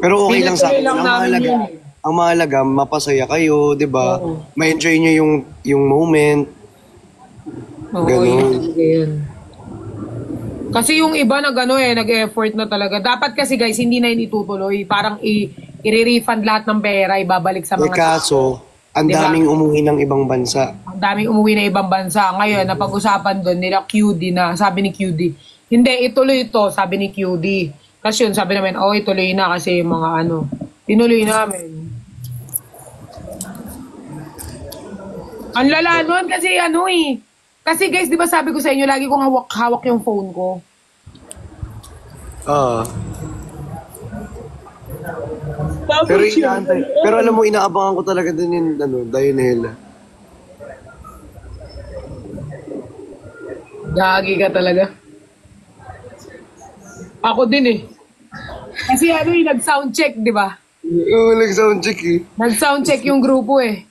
Pero okay lang sa akin. Pinatuloy lang Ang namin mahalaga, yun eh. ang mahalaga, mapasaya kayo, di ba? Oo. Ma-enjoy nyo yung moment. Oo, Ganun. yun. Kasi yung iba nag-effort na talaga. Dapat kasi guys, hindi na yun itutuloy. Parang i-refund lahat ng pera, ibabalik sa Eh mga kaso, ang Diba? daming umuwi ng ibang bansa. Ang daming umuwi na ibang bansa. Ngayon, napag-usapan doon nila QD na, sabi ni QD, hindi, ituloy ito, sabi ni QD. Kasi yun, sabi namin, ituloy na kasi yung mga tinuloy namin. Ang lala nun kasi Kasi guys, di ba sabi ko sa inyo, lagi kong hawak yung phone ko. Ah. Pero inaantay. Pero alam mo, inaabangan ko talaga din yung Dionela. Gagi ka talaga. Ako din eh. Kasi nag-sound check, di ba? Oo, nag-soundcheck eh. Nag-sound check yung grupo eh.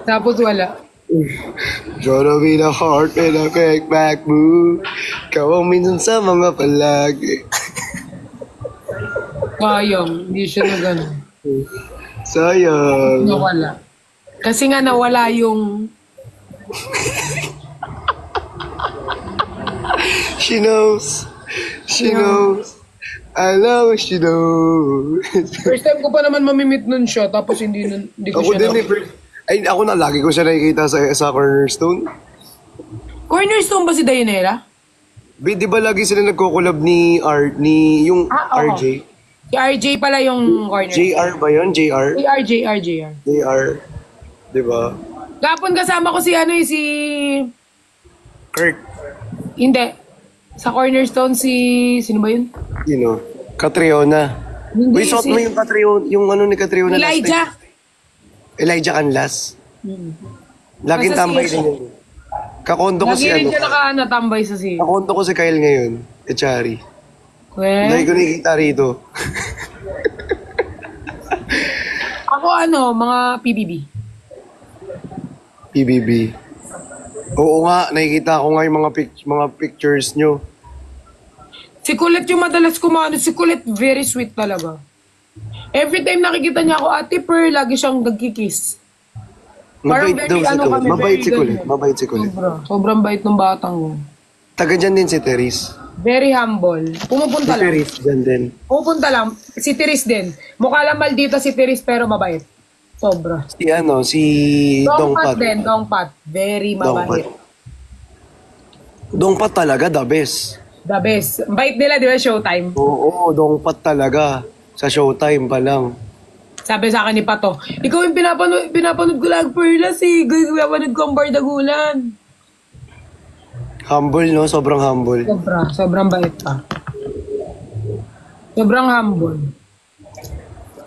Tapos wala. Tryna be the heart and a kick back move. Ikaw ang minsan sa mga palagi. Kayang, hindi siya na gano'n. Sayang. Nawala. Kasi nga nawala yung... She knows. She knows. I know she knows. First time ko pa naman mamimit nun siya, tapos hindi ko Ako siya din eh. Ay, ako na, lagi ko siya nakikita sa Cornerstone. Cornerstone ba si Dionela? Di ba lagi sila nagko-collab ni yung Oo. RJ? Si RJ pala yung corner. JR ba yun? JR? JR. JR. Di ba? Kapon kasama ko si si... Kirk. Hindi. Sa Cornerstone Sino ba yun? Catriona. Hindi, Uy, suot mo yung Catriona, yung ni Catriona. Elijah. Elijah Canlas. Laging Nasa tambay siya. din yun. Kakondo ko Lagi si rin siya nakatambay sa si... Kakondo ko si Kyle ngayon. Echari. Dahil Well, ko nakikita rito. ako mga PBB. PBB. Oo nga, nakikita ko nga yung mga pictures nyo. Si Colette yung madalas kumano. Si Colette, very sweet talaga. Every time nakikita niya ako, Ate Per, lagi siyang nagkikiss. Parang Mabait very, daw si ano Kulit. kami, Mabait very si Kulit. ganyan. Mabait si Kulit. Sobrang bait ng batang ko. Taga dyan din si Teres. Very humble. Pumupunta Si lang. Teres dyan din. Pumupunta lang. Si Teres din. Mukha lang maldita si Teres pero mabait. Sobra. Si Dongpat Dongpat. din. Dongpat. Very mabait. Dongpat talaga, the best. The best. Bait nila, di ba, Showtime? Oo, Dongpat talaga. Sa Showtime pa lang. Sabi sa akin ni Pato, ikaw yung pinapanood ko lang Perlas eh. Pinapanood ko ang Bardagulan. Humble, no? Sobrang humble. Sobrang bait pa. Sobrang humble.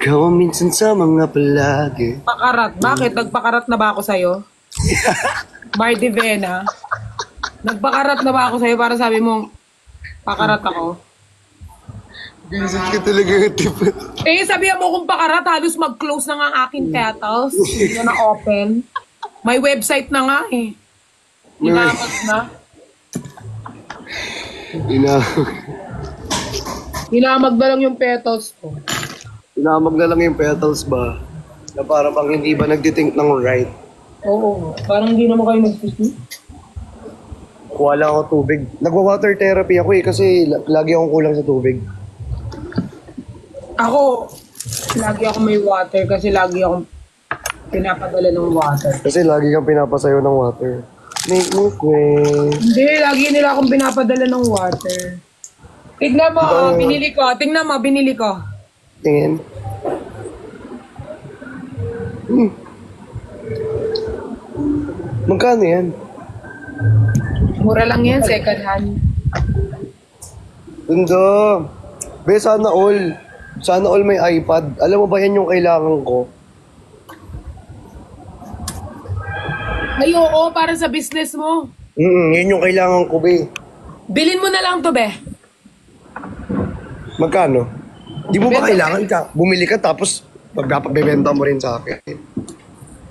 Ikaw ang minsan sa mga palagi. Pakarat. Bakit? Nagpakarat na ba ako sa'yo? Marty Vena. Nagpakarat na ba ako sa'yo para sabi mo, pakarat ako? Ginasat ka talaga ng tipat. Sabihan mo kung pakarat, halos mag-close na nga ang aking petals. Hindi na open. May website na nga eh. Inamag na. Inamag na lang yung petals ko. Inamag na lang yung petals ba? Na para bang hindi ba nagtitink ng right? Oo, parang hindi naman kayo nag-kiss. Kuha lang ako tubig. Nagwa-water therapy ako kasi lagi akong kulang sa tubig. Ako, lagi ako may water kasi lagi akong pinapadala ng water. Kasi lagi kang pinapasayo ng water. Make me queen. Hindi, lagi nila akong pinapadala ng water. Tignan mo, binili ko. Tingnan mo, binili ko. Tingin. Magkano yan? Mura lang yan, second hand. Ganda. Be, sana all. Sana all may iPad. Alam mo ba yan yung kailangan ko? Ay, oo, para sa business mo. Yan yung kailangan ko, be. Bilin mo na lang to, be. Magkano? Di mo ba kailangan ka? Bumili ka tapos pagbebenta mo rin sa akin.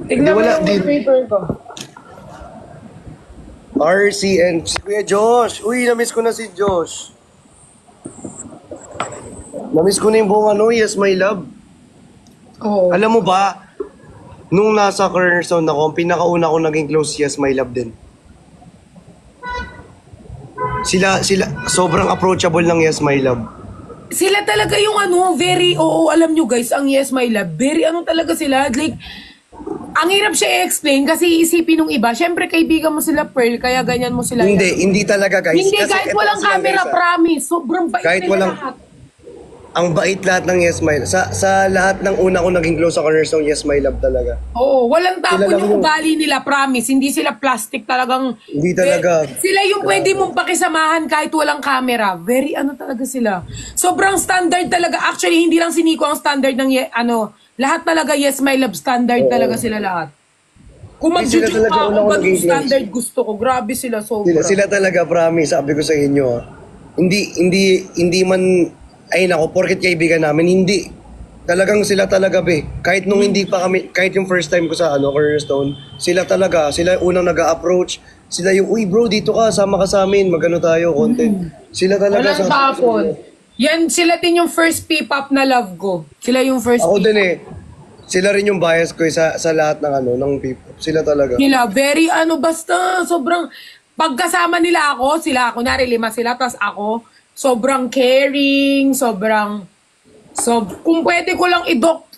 Tignan mo wala yung din. paper ko. RCN. Si Kuya Josh. Uy, namiss ko na si Josh. Namiss ko na yung buong ano, Yes My Love. Oo. Alam mo ba, nung nasa Cornerstone ako, ang pinakauna ko naging close Yes My Love din. Sila, sobrang approachable ng Yes My Love. Sila talaga yung ano, very, oo, alam nyo guys, ang Yes My Love, very ano talaga sila, like, ang hirap siya i-explain kasi iisipin ng iba, syempre kaibigan mo sila Pearl, kaya ganyan mo sila. Hindi talaga guys. Hindi, Kasi kahit eto walang kasi yan, camera, guys, ah. promise, sobrang bait Kahit nila walang- lahat. Ang bait lahat ng Yes My Love. Sa lahat ng una ko naging close sa Cornerstone, Yes My Love talaga. Oo, walang tapon Sila lang yung yung- ugali nila, promise, hindi sila plastic talagang. Hindi talaga. Sila yung pwede mong pakisamahan kahit walang camera. Very ano talaga sila. Sobrang standard talaga. Actually, hindi lang si Nico ang standard ng lahat talaga Yes My Love standard talaga sila lahat. Kung Sila mag-judge talaga pa una ako ko ba naging close. standard gusto ko, grabe sila sobra. Sila talaga, promise, sabi ko sa inyo. Ah. Hindi man, ay nako, porket kaibigan namin, hindi. Talagang sila talaga, be. Kahit nung hindi pa kami, kahit yung first time ko sa Cornerstone, sila talaga, sila unang nag-a-approach. Sila yung, uy bro, dito ka, sama ka sa amin, magano tayo, content. Sila talaga. Walang tapon. Yan, sila din yung first P-pop na love ko. Sila yung first Ako P-pop. din eh. Sila rin yung bias ko eh, sa lahat ng ng people. Sila talaga. Nila, very basta sobrang, pagkasama nila ako, sila, kunwari 5 sila, tas ako, sobrang caring, kung pwede ko lang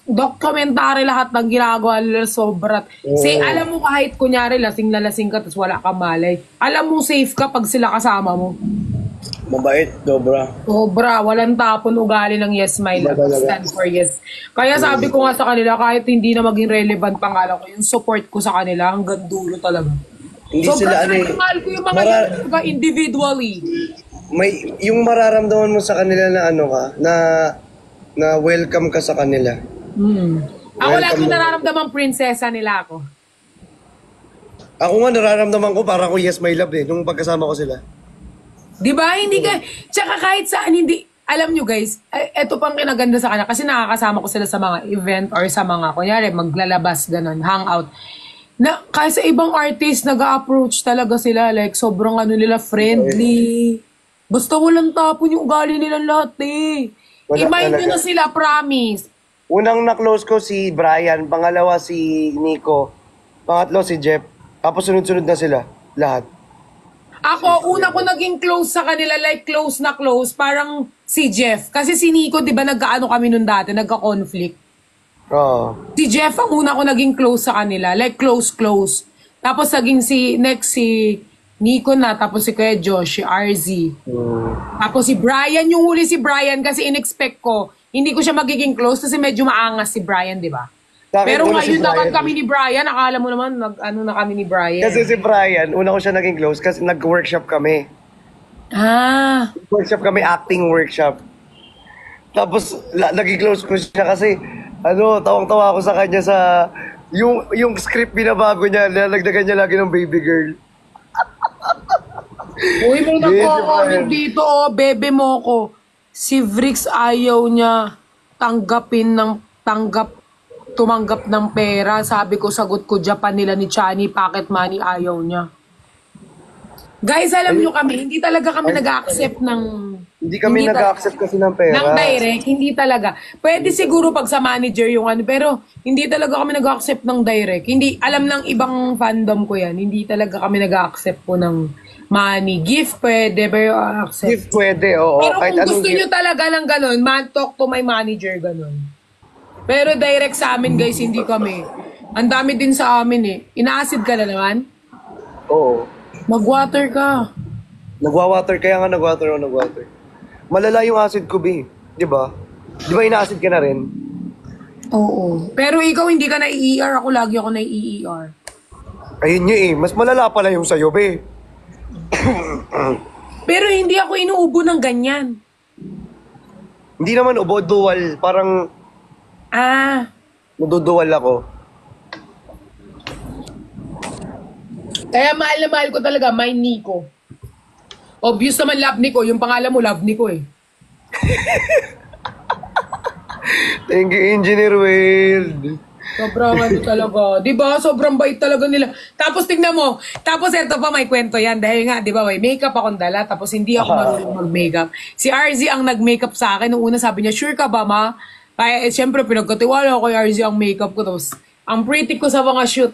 documentary lahat ng ginagawa nila, sobra. Say, alam mo kahit kunyari lasing na lasing ka, tas wala kang malay, alam mo safe ka pag sila kasama mo. Mabait, dobra. Sobra, walang tapon ugali ng Yes My Love. Stand for yes. Kaya sabi ko nga sa kanila, kahit hindi na maging relevant pangalan ko, yung support ko sa kanila hanggang dulo talaga. Hindi sila ano eh. Mahal ko yung mga yan individually. May yung mararamdaman mo sa kanila na ano ka, na welcome ka sa kanila. Ako lagi nararamdaman prinsesa nila ako. Ako nga nararamdaman ko para ko Yes My Love eh nung pagkasama ko sila. Di ba? Hindi ka, tsaka kahit saan, hindi, alam nyo guys, eto pang kinaganda sa kanya kasi nakakasama ko sila sa mga event or sa mga, kunyari, maglalabas, ganun, hangout. Na, kahit sa ibang artist, nag-approach talaga sila, like, sobrang ano nila, friendly. Basta walang tapon yung ugali nilang lahat eh. I-mind nyo na sila, promise. Unang na-close ko si Brian, pangalawa si Nico, pangatlo si Jeff, tapos sunod-sunod na sila, lahat. Ako, una ko naging close sa kanila, like close na close, parang si Jeff. Kasi si Nico, di ba, nagkaano kami nun dati, nagka-conflict. Oo. Si Jeff, ang una ko naging close sa kanila, like close. Tapos naging next si Nico na, tapos si Kuya Josh, si RZ. Tapos si Brian, yung huli si Brian, kasi in-expect ko, hindi ko siya magiging close kasi medyo maangas si Brian, di ba? Pero ngayon naman kami ni Brian, akala mo naman, ano na kami ni Brian. Kasi si Brian, una ko siya naging close kasi nag-workshop kami. Ah. Workshop kami, acting workshop. Tapos, naging close ko siya kasi, tawang-tawa ako sa kanya sa, yung script binabago niya, nalagdagan niya lagi ng baby girl. Uy, may nagko-comment dito, bebe mo ko. Si Vrix ayaw niya tumanggap ng pera. Sabi ko, sagot ko, Japan nila ni Chani, pocket money, ayaw niya. Guys, alam nyo kami, hindi talaga kami nag-accept ng Hindi kami Hindi nag-accept kasi ng pera. Ng direct, hindi talaga. Pwede siguro pag sa manager yung ano, pero hindi talaga kami nag-accept ng direct. Hindi, alam ng ibang fandom ko yan, hindi talaga kami nag-accept po ng money. Gift pwede, pero accept. Gift pwede, oo. Pero kahit kung anong gusto nyo talaga ng ganun, talk to my manager, ganun. Pero direct sa amin, guys, hindi kami. Ang dami din sa amin eh. Ina-acid ka na naman? Oo. Mag-water ka. Nagwa-water, kaya nga nagwater. Malala yung acid ko, B. Di ba? Di ba ina-acid ka na rin? Oo. Pero ikaw hindi ka na-ER, ako lagi ako na-ER. Ayun nyo eh. Mas malala pala yung sa'yo, B. Pero hindi ako inuubo ng ganyan. Hindi naman ubo, dual. Parang naduduwal ako. Kaya mahal na mahal ko talaga, my Nico. Obvious naman love Nico, yung pangalan mo love Nico eh. Thank you, Engineer Weld. Sobrang ano talaga. Di ba? Sobrang bait talaga nila. Tapos tingnan mo. Tapos eto pa may kwento yan. Dahil nga, di ba, may makeup akong dala. Tapos hindi ako marunong mag-makeup. Si RZ ang nag-makeup sa akin. Nung una sabi niya, sure ka ba, ma? Kaya syempre pinagkatiwala ko kay RZ ang makeup ko. Tapos ang pretty ko sa mga shoot.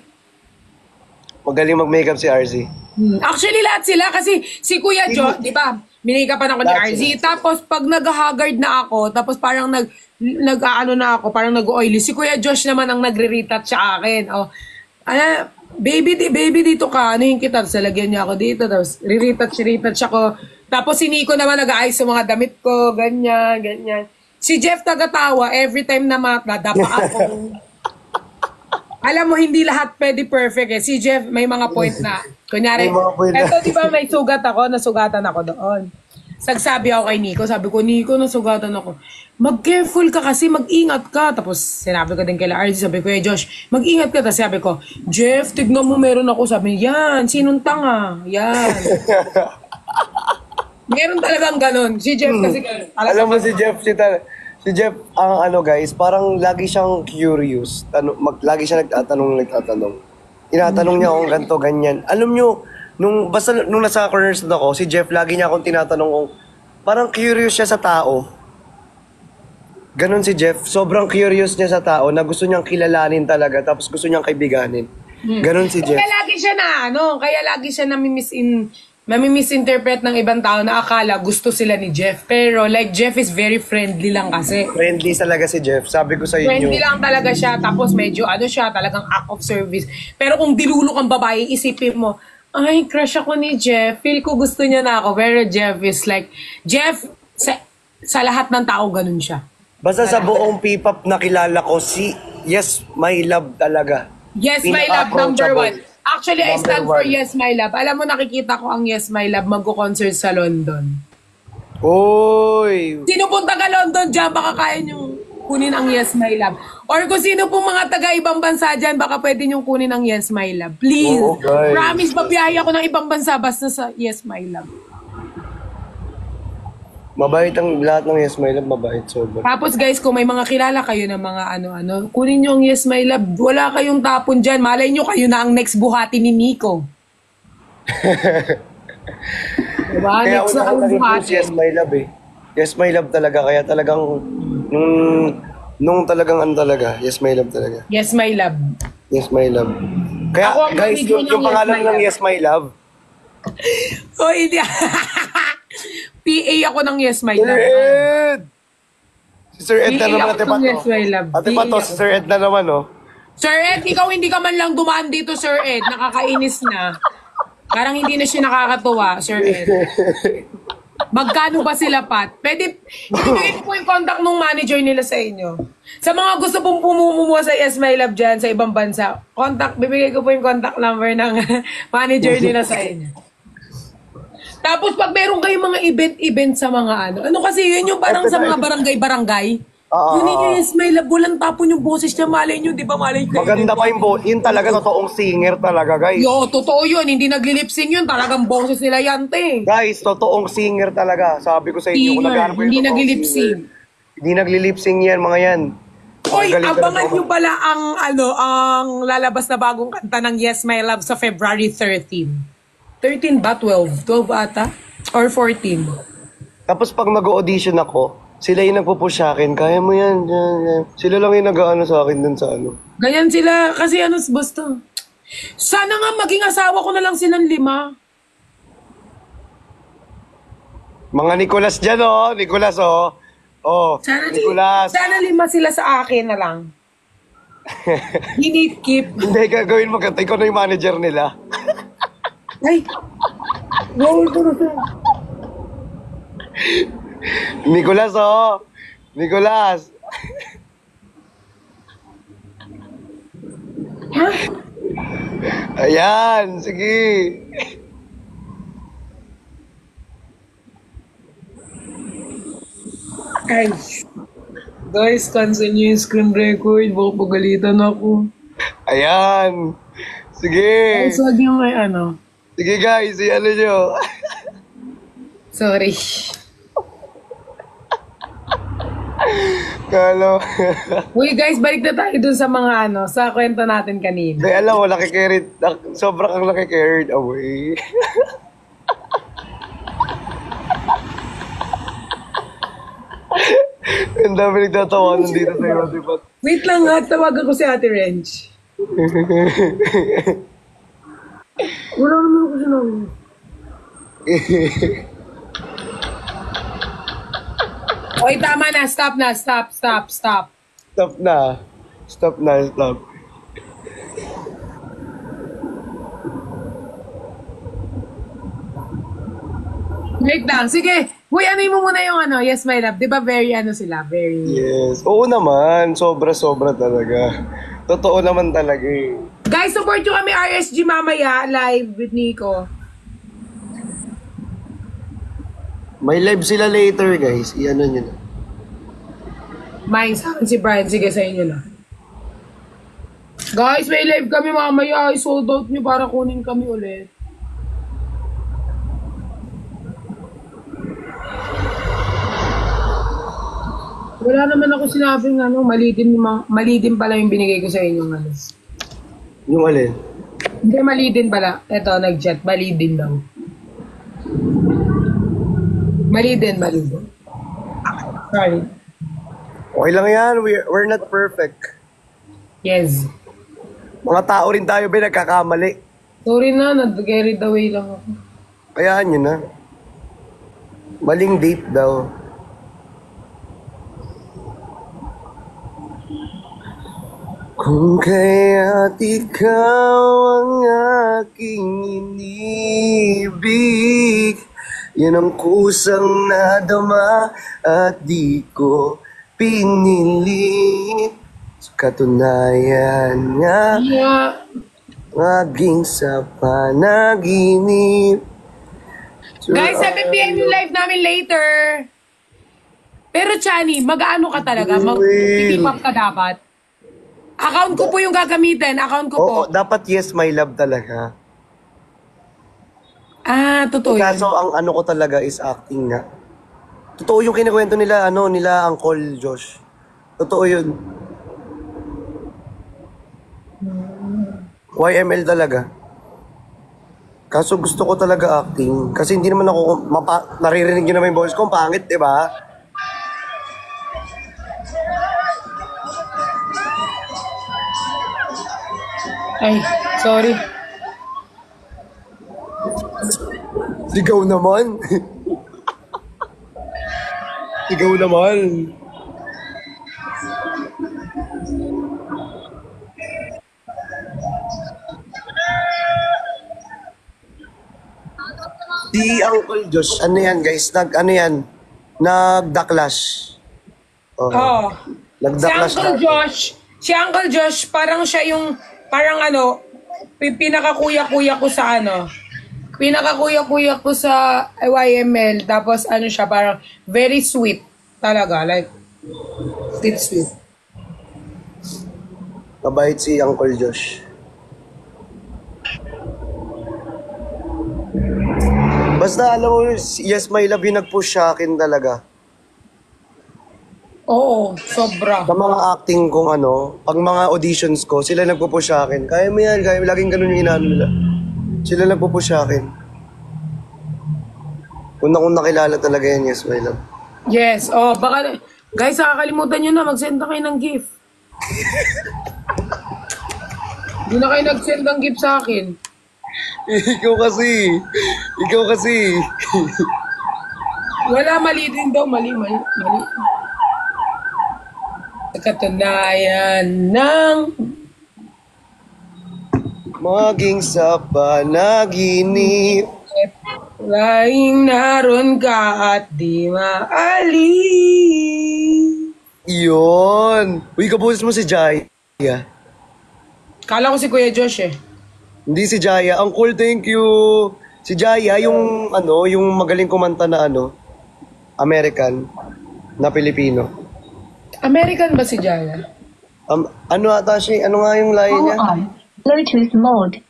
Magaling mag-makeup si RZ. Actually, lahat sila. Kasi si Kuya Jo, di ba? Minikapan ako ni RZ. Tapos pag nag-haggard na ako, tapos parang nag-ano na ako, parang nag-oily. Si Kuya Josh naman ang nagre-retouch sa akin. Oh, baby dito ka. Ano yung kita? Tapos lagyan niya ako dito. Tapos retouch ako. Tapos si Nico naman nag-aayos sa mga damit ko. Ganyan. Si Jeff tagatawa every time na madapa ako. Alam mo, hindi lahat pwede perfect eh. Si Jeff may mga point na. Kunyari, eto di ba may sugat ako, nasugatan ako doon. Sagsabi ako kay Nico, sabi ko, Nico, nasugatan ako. Mag-careful ka kasi, mag-ingat ka. Tapos sinabi ko din kay RZ, sabi ko, Josh, mag-ingat ka. Tapos sabi ko, Jeff, tignan mo, meron ako. Sabi, yan, sinong tanga? Yan. Meron talagang ganun. Si Jeff kasi ganun. Alam mo si Jeff, ang ano guys, parang lagi siyang curious. Lagi siya nagtatanong. Tinatanong niya kung ganito, ganyan. Alam nyo, nung nasa corners na ako, si Jeff, lagi niya akong tinatanong kung, parang curious siya sa tao. Ganon si Jeff, sobrang curious niya sa tao na gusto niyang kilalanin talaga, tapos gusto niyang kaibiganin. Ganon si Jeff. Kaya lagi siya nami-misinterpret ng ibang tao na akala gusto sila ni Jeff. Pero like Jeff is very friendly lang kasi. Friendly talaga si Jeff. Sabi ko sa inyo. Friendly lang talaga siya. Tapos medyo talagang act of service. Pero kung dilulok ang babae, isipin mo, ay, crush ako ni Jeff. Feel ko gusto niya na ako. Pero Jeff is like, sa lahat ng tao, ganun siya. Basta sa buong P-pop nakilala ko, si Yes My Love talaga. Yes My Love, number one. Actually, I Number stand for one. Yes My Love. Alam mo, nakikita ko ang Yes My Love magko-concert sa London. Oy! Sino punta ka London dyan, baka kaya niyong kunin ang Yes My Love. Or kung sino pong mga taga-ibang bansa dyan, baka pwede niyong kunin ang Yes My Love. Please. Oo, guys. Promise, babiyahe ako ng ibang bansa basta sa Yes My Love. Mabait ang lahat ng Yes My Love, mabait sobra. Tapos guys, kung may mga kilala kayo ng mga ano-ano, kunin niyo ang Yes My Love. Wala kayong tapon dyan. Malay niyo kayo na ang next buhati ni Nico. Diba? Kaya Next na una ang ko naging buhati. Yes My Love eh. Yes My Love talaga, kaya talagang nung talagang ano talaga, Yes My Love talaga. Yes My Love. Yes My Love. Kaya Ako ang guys, manager yung ng Yes pangalan My ng Love. Yes My Love, O hindi. PA ako ng Yes My Sir Love. Ed! Si Sir Ed na PA naman, ako Ate ng Pato. Yes My Love. Ate Pato, si Sir Ed na naman, oh. Sir Ed, ikaw hindi ka man lang dumaan dito, Sir Ed. Nakakainis na. Parang hindi na siya nakakatuwa, Sir Ed. Magkano ba sila, Pat? Pwede, ibigay po yung contact ng manager nila sa inyo. Sa mga gusto pong pumumuha sa Yes My Love dyan, sa ibang bansa, bibigay ko po yung contact number ng manager nila sa inyo. Tapos pag meron kayong mga event sa mga ano kasi yun yung parang sa mga barangay. Yun yung Yes My Love, walang tapon yung boses niya, malay nyo, di ba malay ko? Maganda pa yung yun talaga, totoong singer talaga, guys. Yo, totoo yun, hindi nagli-lipsing yun, talagang boses nila yan, te. Guys, totoong singer talaga. Sabi ko sa inyo, kung naghahanap kayo Hindi totoong nagli-lipsing. singer, hindi nagli-lipsing yan, mga yan. Oy, Magaling abangan talaga. nyo pala ang lalabas na bagong kanta ng Yes My Love sa February 13. 13 ba? 12? 12 ata? Or 14? Tapos pag mag-audition ako, sila yung nagpo-push sa akin, kaya mo yan, yan, yan. Sila lang yung nag-ano sa akin dun sa ano. Ganyan sila, kasi ano, basta. Sana nga maging asawa ko na lang silang 5. Mga Nicolas dyan, oh. Nicolas, oh. Oh, Nicolas. Sana 5 sila sa akin na lang. Keep. Hindi, gagawin mo kanta. Ikaw na yung manager nila. Ay! Roll ko na siya. Nicolas, oh. Nicolas. Ha? Ayan, sige. Ay. Guys, cancel niyo yung screen record. Baka pagalitan ako. Ayan. Sige. Guys, wag yung may ano. Sige guys, ano nyo. Sorry. Kalo. Uy guys, balik na tayo dun sa mga ano, sa kwento natin kanina. Hindi, alam mo, nakikirit. Sobrang kang nakikirit away. Ang dami nagtatawanan dito sa iyo, di ba? Wait lang ha, tawagan ko si Ate Rench. Wala naman ako sinabi. Oy, tama na. Stop na. Stop. Stop na. Stop na, stop. Wait lang. Sige. Uy, ano mo muna yung ano? Yes, my love. Di ba very ano sila? Very... Yes. Oo naman. Sobra-sobra talaga. Totoo naman talaga eh. Guys, support nyo kami RSG mamaya live with Nico. May live sila later, guys. Iano nyo na. Mine sa akin si Brian. Sige, sa inyo na. Guys, may live kami mamaya. I-sold out nyo para kunin kami ulit. Wala naman ako sinabing ano, mali din pala yung binigay ko sa inyo. Ano. Yung alin? Hindi, mali din pala. Eto, nag-chat. Mali din daw. Mali din. Sorry. Okay lang yan. We're not perfect. Yes. Mga tao rin tayo ba nagkakamali. Sorry na, nag-carried away lang ako. Kayaan nyo na. Maling date daw. Kung kaya't ikaw ang aking inibig, yan ang kusang nadama at di ko pinilit. Katunayan nga maging sa panaginip. Guys, 7 p.m. yung live namin later. Pero Chani, mag-ano ka talaga? Mag-keep up ka dapat? Account ko po yung gagamitin. Account ko po. Oo, dapat yes, my love talaga. Ah, totoo yun. Kaso ang ano ko talaga is acting nga. Totoo yung kinikwento nila, nila Uncle Josh. Totoo yun. YML talaga. Kaso gusto ko talaga acting. Kasi hindi naman ako, naririnig nyo naman yung boses ko, ang pangit, di ba? Ay, sorry. Sigaw naman. Sigaw naman. Si Uncle Josh, ano yan guys? Nagdaklash. Oo. Nagdaklash Si Uncle Josh, parang siya yung, parang ano, pinakakuya-kuya ko sa ano, pinakakuya-kuya ko sa YML, tapos ano siya, parang very sweet talaga, like, sweet. Mabait si Uncle Josh. Basta alam mo, yes, my love yung nag-push sa akin talaga. Oo, sobra. Sa mga acting kong pag mga auditions ko, sila nagpo-push sa akin. Kaya mo yan, laging ganun yung inaano nila. Sila nagpo-push sa akin. Una kong nakilala talaga yan, yes, my love. Yes, baka, guys, nakakalimutan nyo na, mag-send na kayo ng gift. Hindi na kayo nag-send ng gift sa akin. Ikaw kasi. Wala, mali din daw, mali. Sa katunayan ng... Maging sa panaginip. Laing naroon ka at di maalis. Yun. Uy, kaboses mo si Jaya. Kala ko si Kuya Josh eh. Hindi si Jaya. Ang cool, thank you. Si Jaya, yung yung magaling kumanta na American na Pilipino. American ba si Jaya? Ano ata siya? Ano nga yung layo niya? On Bluetooth mode.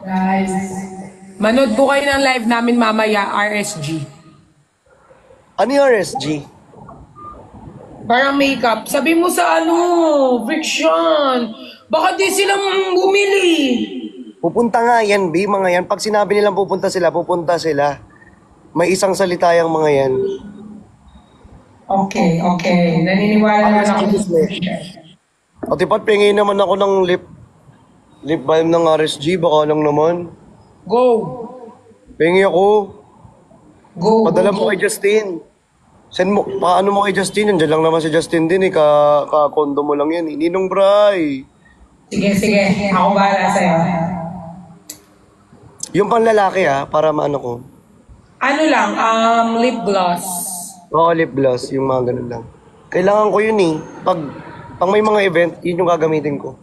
Guys, manood po kayo ng live namin mamaya, RSG. Ano yung RSG? Parang makeup. Sabi mo sa friction. Baka di silang bumili. Pupunta nga yan, B, mga yan. Pag sinabi nilang pupunta sila. May isang salita yung mga yan. Okay. Naniniwala naman ako. At ipat, pingin naman ako ng lip balm ng RSG. Baka lang naman. Go. Pingi ako. Go. Padala mo kay Justin. Send mo, paano mo kay Justin? Nandiyan lang naman si Justin din eh. Ka-condo mo lang yan. Ninong Bray. Sige. Ako bahala sa'yo. Yung panlalaki para maano ko. Ano lang, lip gloss. Oo, lip gloss. Yung mga ganun lang. Kailangan ko yun eh. Pag may mga event, yun yung gagamitin ko.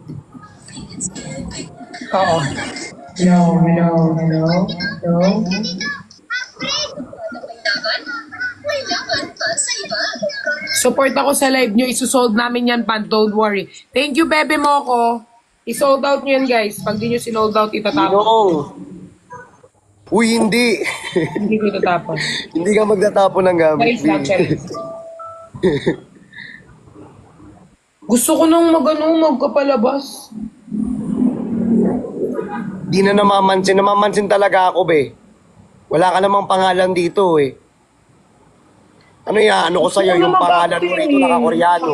Oo. Hello. Support ako sa live nyo. Isusold namin yan, pan. Don't worry. Thank you, Bebe Moko. I-sold out nyo yan, guys. Pag di nyo sinold out, itatapon. No. Uy, hindi. Hindi ko itatapon. Hindi ka magtatapon ng gamit. Charis. Gusto ko nang magkapalabas. Di na namamansin. Namamansin talaga ako, be. Wala ka namang pangalan dito, eh. Ano yan? Ano ko sa'yo? Yung pangalan mo rito naka-Koreano.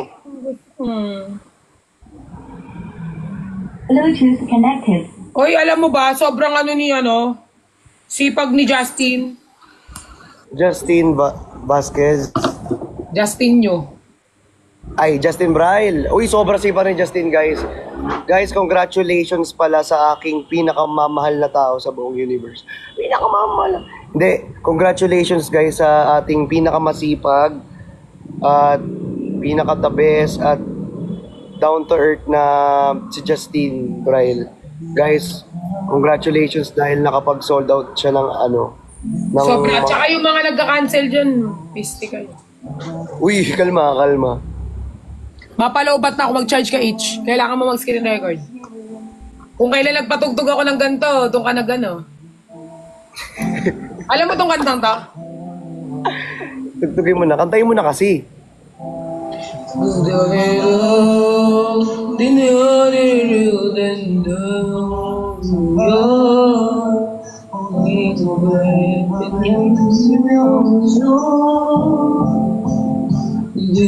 Bluetooth connected. Hoy, alam mo ba, sobrang sipag ni Justin. Justin Vasquez. Justin nyo. Ay, Justin Braille. Uy, sobrang sipa ni Justin, guys. Guys, congratulations pala sa aking pinakamamahal na tao sa buong universe. Pinakamamahal. Hindi, congratulations guys sa ating pinakamasipag at pinaka-the best at down-to-earth na si Justin Braille. Guys, congratulations dahil nakapag-sold out siya ng Sobra. Tsaka yung mga nagka-cancel dyan, piste kayo. Uy, kalma. Mapaloobat na ako mag-charge ka each. Kailangan mo mag-screen record. Kung kailan nagpatugtog ako ng ganito, doon ka Alam mo tong kantang to? Tugtugin mo na. Kantayin mo na kasi.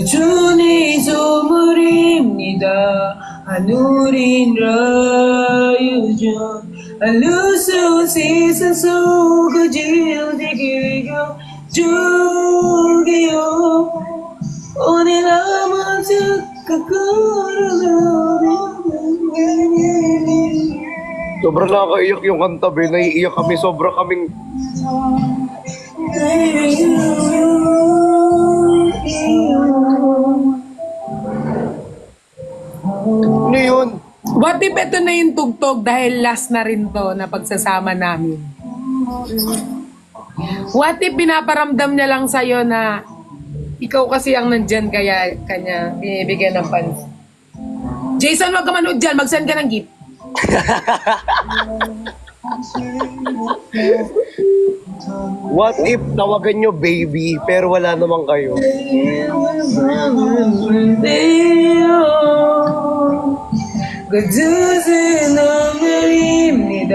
주니 소물입니다. 하늘인 라유전 알루스 세상 속을 지우지기요 주기요 오늘 아무 Sobrang nakakaiyak yung kanta, be. Naiiyak kami. Sobrang kaming... Ano yun? What if ito na yung tugtog dahil last na rin to na pagsasama namin? What if pinaparamdam niya lang sa'yo na ikaw kasi ang nandyan kaya kanya binibigyan ng pansin? Jason, wag ka manood dyan. Mag-send ka ng gift. What if tawagan nyo baby pero wala naman kayo? 그짓은 너무입니다.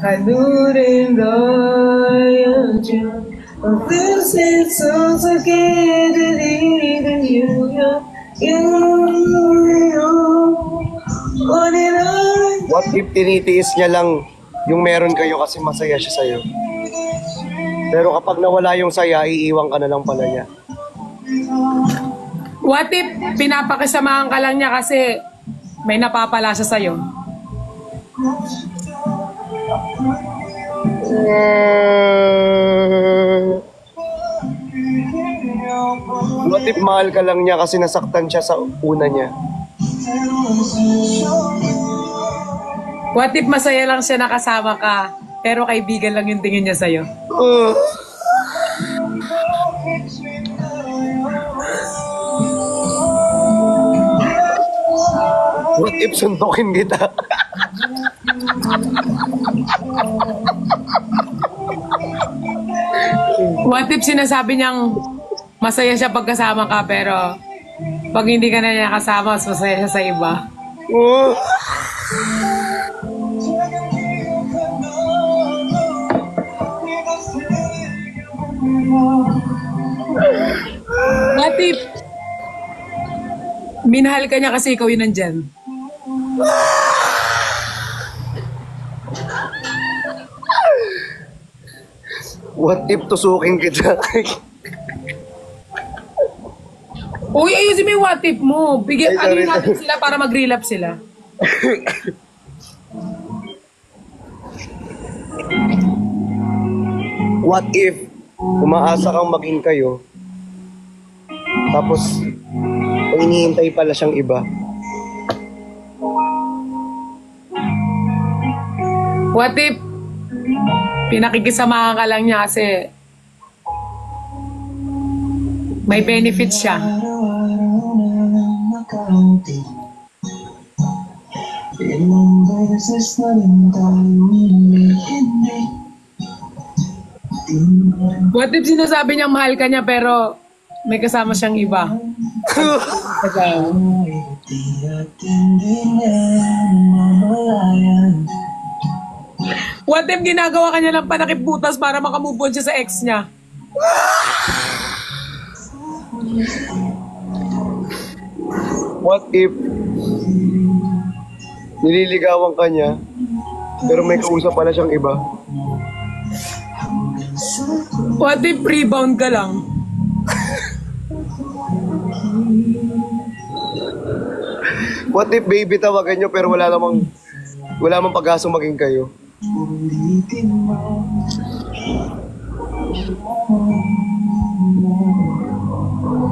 하늘은 너여줘. 어느새 소속에 들이는 What if tinitiis niya lang yung meron kayo kasi masaya siya sa'yo? Pero kapag nawala yung saya, iiwan ka na lang pala niya. What if pinapakisamahan ka lang niya kasi may napapala siya sa'yo? What if mahal ka lang niya kasi nasaktan siya sa una niya? What if masaya lang siya nakasama ka, pero kaibigan lang yung tingin niya sa'yo? What if suntukin kita? What if sinasabi niyang masaya siya pagkasama ka, pero pag hindi ka na niya kasama, mas masaya siya sa iba? What if minahal ka niya kasi ikaw yun nandyan? What if tusukin kita? Uy, ayusin mo yung what if mo. Bigyan, Ay, sorry. ano natin sila para mag-relapse sila. What if umaasa kang maging kayo, tapos hinihintay pala siyang iba? What if pinakikisamahan ka lang niya kasi may benefits siya? What if sinasabi niya mahal ka niya pero may kasama siyang iba? What if ginagawa ka niya lang panakiputas para makamove on siya sa ex niya? What if nililigawan ka niya, pero may kausap pala siyang iba? What if rebound ka lang? What if baby tawagan niyo pero wala namang pag-asong maging kayo?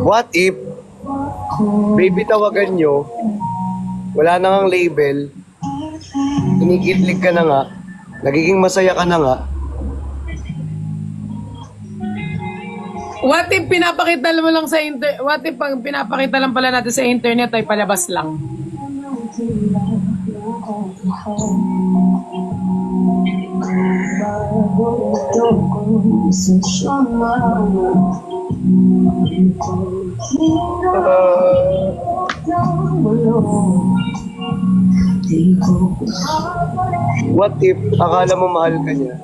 What if baby tawagan niyo, wala nang label, kinikitlig ka na nga, nagiging masaya ka na nga? What if pinapakita mo lang sa What if pag pinapakita lang pala natin sa internet ay palabas lang? What if akala mo mahal ka niya?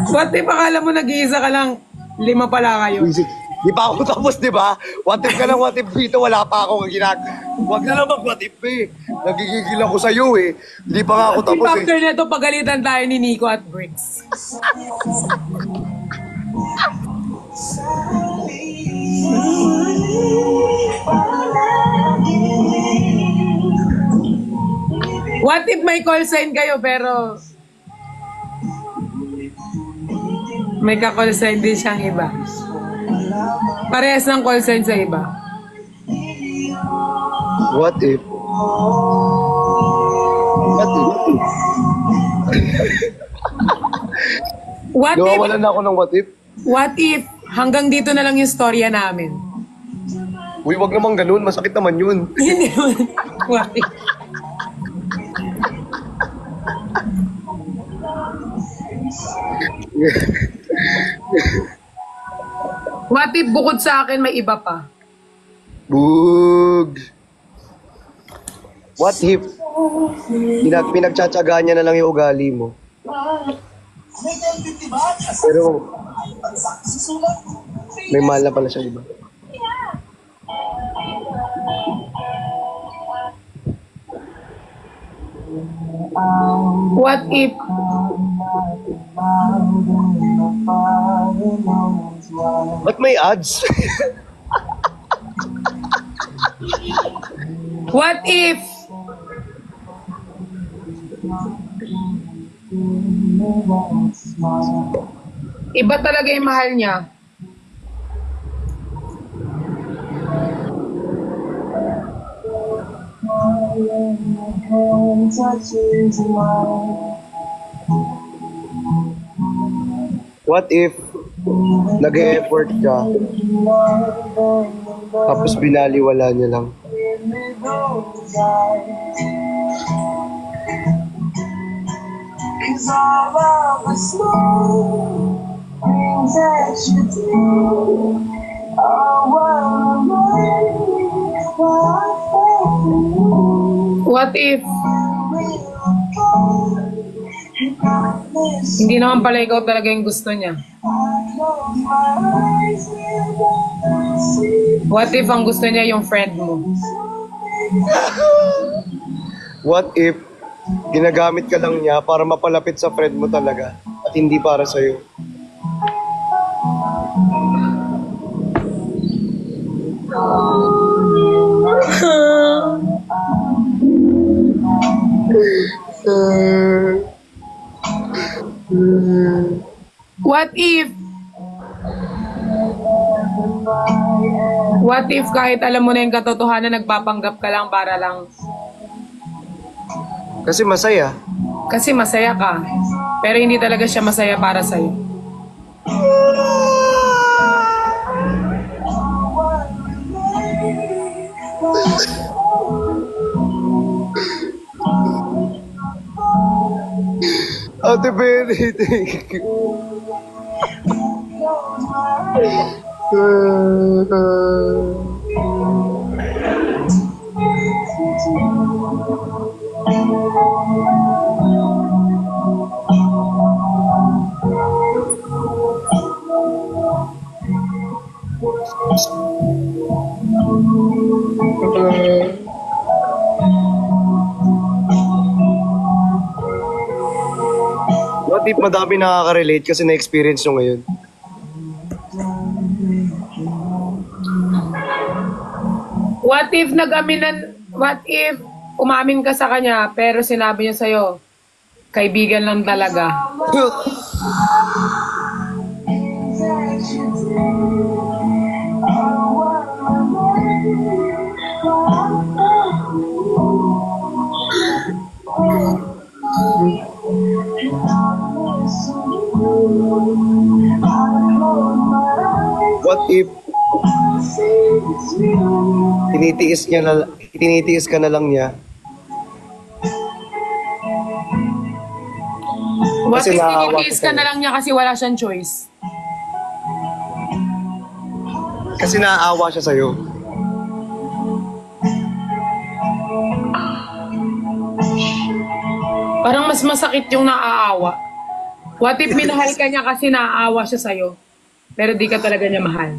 What if akala mo nag-iisa ka lang, 5 pala kayo? Di pa ako tapos, di ba? What if ka lang, what if dito, wala pa akong Huwag na lang mag-what if eh. Nagigigil ako sa'yo eh. Hindi pa nga ako What if tapos eh. after neto pagalitan tayo ni Nico at Bricks? What if may call sign kayo pero may ka-call sign din siyang iba? Parehas ng call sign sa iba. What if? What if? What if? Nawawalan na ako ng what if? What if hanggang dito na lang yung storya namin? Uy, wag naman ganun. Masakit naman yun. Hindi naman. What if? What if bukod sa akin may iba pa? Bug. What if pinagtsatsagaan niya na lang yung ugali mo? Pero may mahal na pala siya, di ba? What if Ba't may ads? What if iba talaga yung mahal niya? What if nag-e-effort ka tapos binaliwala niya lang? What if hindi naman pala ikaw talaga yung gusto niya? What if ang gusto niya yung friend mo? What if ginagamit ka lang niya para mapalapit sa friend mo talaga at hindi para sa'yo? What if kahit alam mo na yung katotohanan, nagpapanggap ka lang para lang Kasi masaya. kasi masaya ka, pero hindi talaga siya masaya para sa'yo? Ate Benny, thank you. What if madami nakaka-relate kasi na-experience nyo ngayon? What if umamin ka sa kanya pero sinabi niya sa'yo, kaibigan lang talaga? What if tinitiis ka na lang niya? What Kasi if naawa tinitiis ka ka na lang niya kasi wala siyang choice? Kasi naaawa siya sa'yo. Parang mas masakit yung naaawa. What if minahal ka niya kasi naaawa siya sa'yo, pero di ka talaga niya mahal?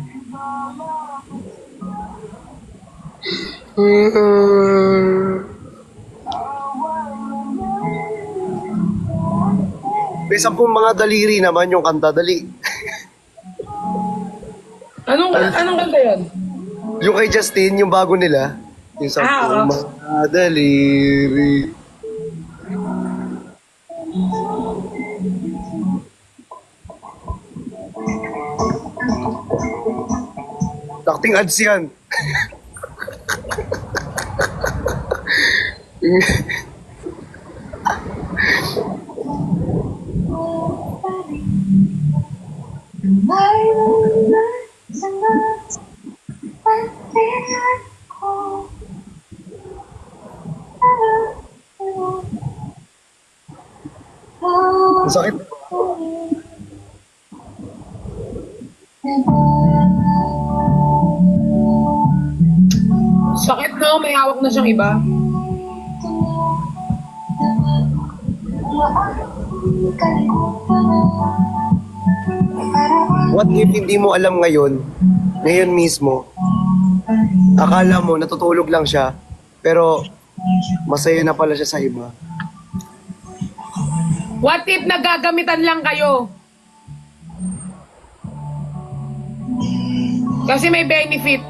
May 10 mga daliri naman yung kanta, dali. Anong kanta yun? Yung kay Justin, yung bago nila. Yung 10 oo. mga daliri. Acting ads yan. Ang sakit. Sakit no? May hawak na siyang iba. What if hindi mo alam ngayon mismo, akala mo natutulog lang siya, pero masaya na pala siya sa iba. What if nagagamitan lang kayo? Kasi may benefit.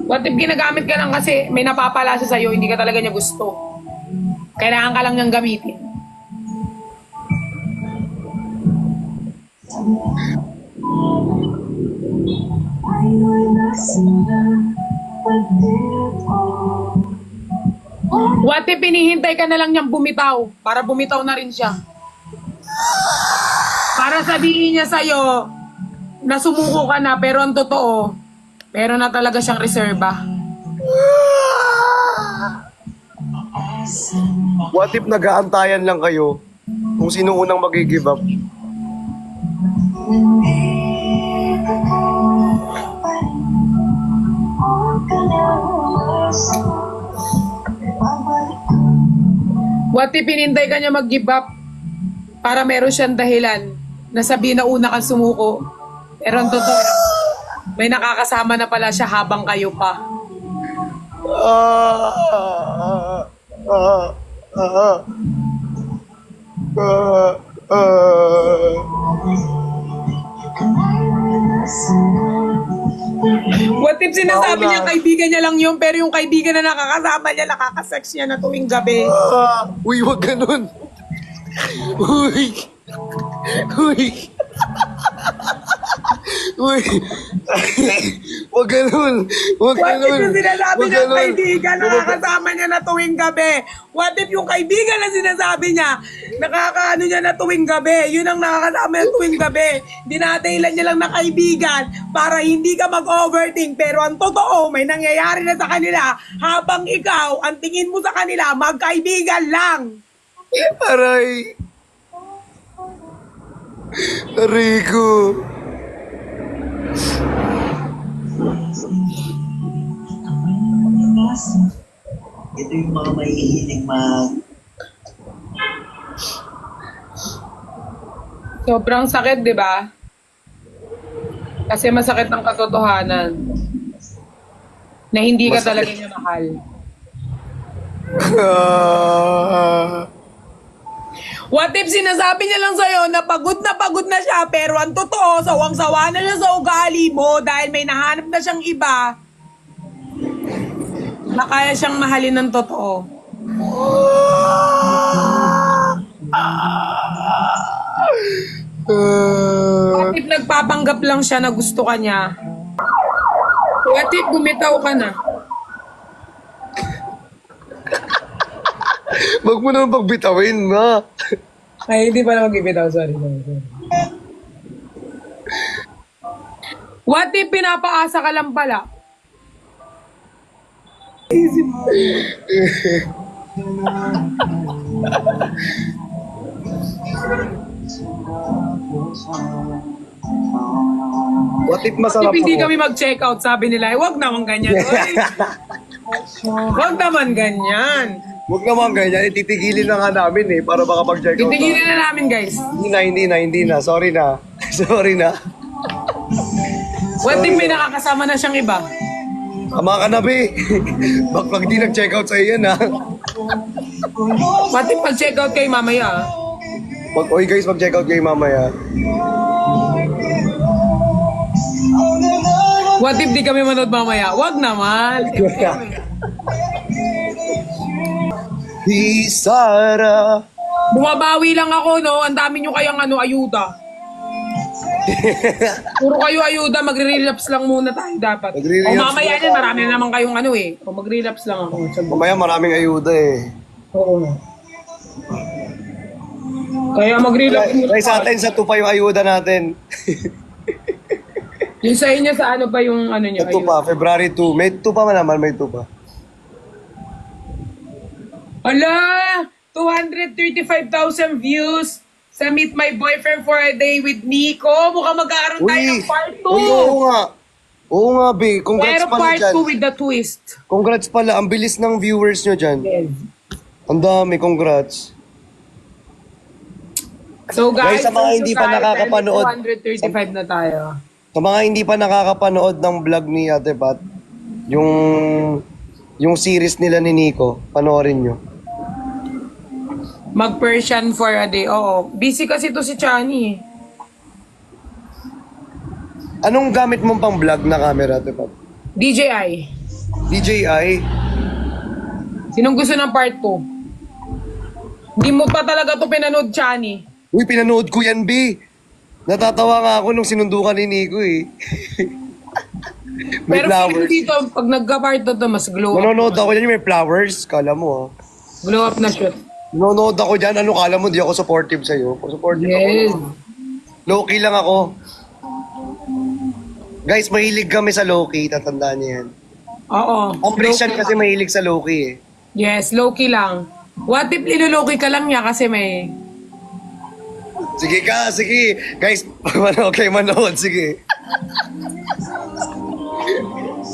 What if ginagamit ka lang kasi may napapala siya sa'yo, hindi ka talaga niya gusto. Kailangan ka lang niyang gamitin. What if pinihintay ka na lang niyang bumitaw para bumitaw na rin siya? Para sabihin niya sa'yo na sumuko ka na pero ang totoo, meron na talaga siyang reserba. What if nag-aantayan lang kayo kung sino unang mag-give up? What if pinintay ka niya mag-give up para meron siyang dahilan na sabihin na una kang sumuko. Pero ang totoo, may nakakasama na pala siya habang kayo pa. What if sinasabi niya kaibigan niya lang yun, pero yung kaibigan na nakakasama niya, nakakasex niya na tuwing gabi. Uy, wag ganun. Uy. Uy. Uy. Wag ganun. Wag What if ganun. yung sinasabi Wag niya ganun. kaibigan, nakakasama niya na tuwing gabi? What if yung kaibigan na sinasabi niya, nakakaano niya na tuwing gabi? Yun ang nakakasama niya tuwing gabi. Dinadailan niya lang na kaibigan para hindi ka mag-overthink. Pero ang totoo, may nangyayari na sa kanila habang ikaw, ang tingin mo sa kanila, magkaibigan lang. Aray. Aray ko. Ito yung mga mahihilig mag... Sobrang sakit, di ba? Kasi masakit ang katotohanan na hindi ka talaga niya mahal. What if sinasabi niya lang sa'yo na pagod na siya, pero ang totoo, sawang-sawa na siya sa ugali mo dahil may nahanap na siyang iba na kaya siyang mahalin ng totoo. What if nagpapanggap lang siya na gusto ka niya? What if bumitaw ka na? Wag mo naman pagbitawin, ma. Ay, hindi pala mag-ibitaw. Sorry. What if pinapaasa ka lang pala? What if What masarap if hindi ako? kami mag-check out? Sabi nila, eh, wag naman ganyan. Oy. Wag naman ganyan. Huwag naman ganyan, ititigilin na nga namin eh, para makapag-check out. Titigilin na namin, guys. Hindi na. Sorry na. Sorry na. What if may nakakasama na siyang iba? Tama ka na, be. Pag di nag-check out sa iyan, ha. What if pag-check out kayo mamaya? Oy guys, mag-check out kayo mamaya. What if di kami manood mamaya? Wag naman. Di Sara. Bumabawi lang ako, no? Ang dami nyo kayang ayuda. Puro kayo ayuda, magre-relapse lang muna tayo dapat. O mamaya yan, marami na naman kayong O magre-relapse lang ako. Mamaya maraming ayuda eh. Oo. Kaya mag-relapse muna Try sa atin, sa tupa yung ayuda natin. Yung sa inyo, sa ano pa yung nyo? Sa tupa, February 2. May tupa man naman, may tupa. Ala! 235,000 views sa Meet My Boyfriend for a Day with Nico. Mukhang magkakaroon tayo ng part 2. Uy, oo nga. Oo nga, be. Congrats Pero pala part dyan. 2 with the twist. Congrats pala. Ang bilis ng viewers nyo dyan. Yes. Ang dami, congrats. So guys, Guys, sa mga hindi pa nakakapanood, 235 na tayo. sa mga hindi pa nakakapanood ng vlog ni Ate Pat, yung series nila ni Nico, panoorin nyo. Mag-Persian for a day. Oo. Busy kasi to si Chani eh. Anong gamit mong pang vlog na camera, Ate Pat? DJI. DJI? Sinong gusto ng part 2? Hindi mo pa talaga to pinanood, Chani. Uy, pinanood ko yan, B. Natatawa nga ako nung sinundukan ni Nico eh. May Pero feeling flowers. dito, pag nagka-part 2 to, mas glow up. Nanonood ako dyan, may flowers. Kala mo ah. Glow up na shoot. Nanonood ako dyan, ano kala mo, di ako supportive sa'yo. Supportive Yes. ako. Low-key lang ako. Guys, mahilig kami sa low-key, tatandaan niyo yan. Oo. Ang Christian Low-key kasi lang. mahilig sa low-key eh. Yes, low-key lang. What if nilolow-key ka lang niya kasi may... Sige ka, sige. Guys, okay, manood, sige.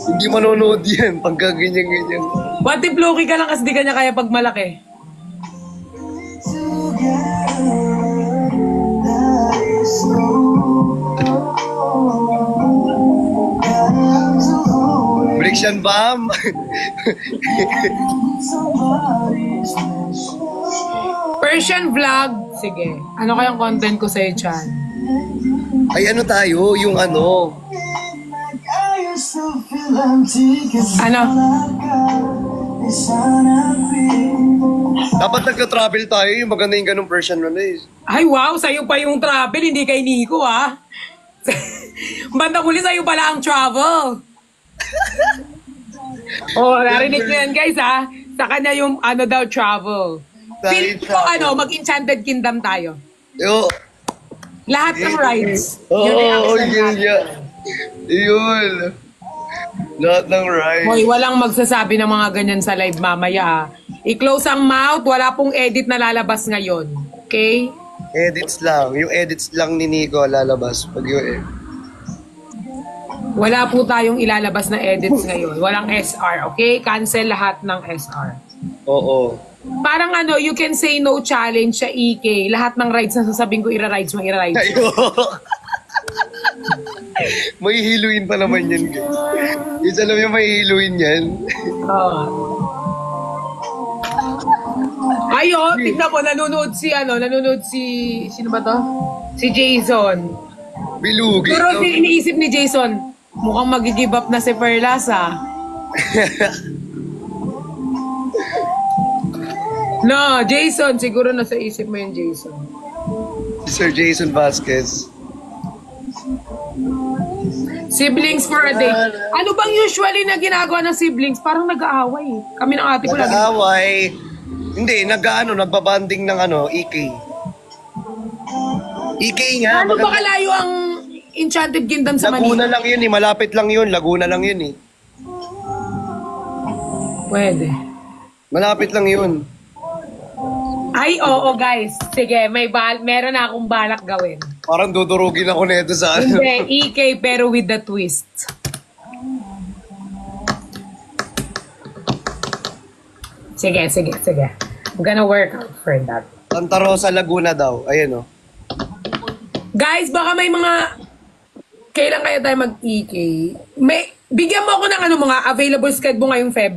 Hindi manonood yan, pagka ganyan-ganyan. What if low-key ka lang kasi di ka niya kaya pag malaki? Friction bomb. Persian vlog. Sige. Ano kayang content ko sa'yo, Chan? Ay, ano tayo, yung ano. Ano? Dapat nagka-travel tayo, yung maganda yung ganong version na eh. Ay, wow. Sa'yo pa yung travel, hindi kay Nico, ah. Bandang huli sa'yo pala ang travel. Oh, narinig nyo yan, guys, ha? Sa kanya yung ano daw, travel. Feel ko, ano, mag-Enchanted Kingdom tayo. Yo. Lahat ng rides. Oo, Yung reaction yun natin. yan. Yun. Lahat ng ride. Hoy, walang magsasabi ng mga ganyan sa live mamaya, ha? I-close ang mouth, wala pong edit na lalabas ngayon. Okay? Edits lang. Yung edits lang ni Nico lalabas. Pag yun Wala po tayong ilalabas na edits ngayon. Walang SR, okay? Cancel lahat ng SR. Oo. Parang ano, you can say no challenge sa EK. Lahat ng rides na sasabihin ko, ira-rides mo, ira-rides. Ayo. May hiluin pa naman yan. Guys, alam niyo may hiluin yan. Oo. Ayo, tignan mo, nanonood si, sino ba to? Si Jason. Bilugi. Pero iniisip ni Jason, mukhang mag-give up na si Perlas, ah. No, Jason, siguro nasa isip mo yung Jason. Sir Jason Vasquez. Siblings for a day. Ano bang usually na ginagawa ng siblings? Parang nag-aaway eh. Kami ng ate ko lagi. Nag-aaway. Hindi, nagbabanding ng EK. EK nga. Ano ba kalayo ang Enchanted Kingdom sa Laguna Manila? lang yun eh, malapit lang yun. Laguna lang yun eh. Pwede. Malapit lang yun. Ay, oo guys. Sige, meron na akong balak gawin. Parang dudurugin ako nito sa ano. Hindi, EK pero with the twist. Sige. I'm gonna work out for that. Santa Rosa, Laguna daw. Ayan o. Guys, baka may mga... Kailan kaya tayo mag-EK? Bigyan mo ako ng mga available schedule ngayong Feb.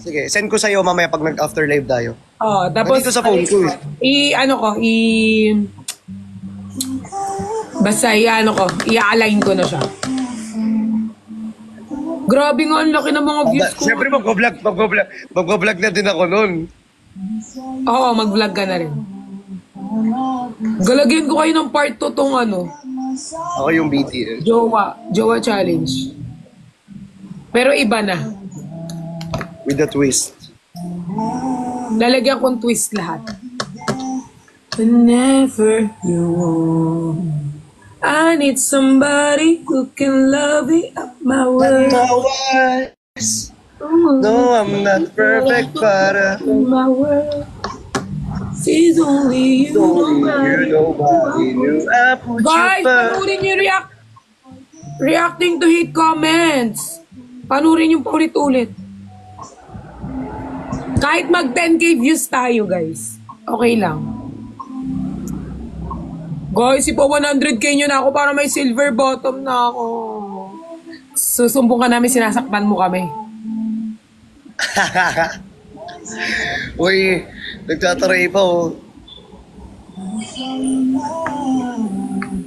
Sige, send ko sa'yo mamaya pag nag-after live tayo. Oh, tapos... Nandito sa phone ko eh. Basta i-align ko na siya. Grabe nga, ang laki ng mga views ko. Siyempre magbablog na din ako nun. Oo, mag-vlog ka na rin. Galagyan ko kayo ng part 2 tong Ako yung BTS. Jowa challenge. Pero iba na. With the twist. Lalagyan kong twist lahat. Whenever you want, I need somebody who can love me up my world. No, I'm not perfect, but My world. She's only you, nobody. nobody knew I put Guys, you first. panurin yung reacting to hate comments. Panurin yung paulit-ulit. Kahit mag 10K views tayo, guys. Okay lang. Guys, ipa 100k nyo na ako para may silver bottom na ako. Susumbong ka namin, sinasaktan mo kami. Uy, nagtataray pa oh.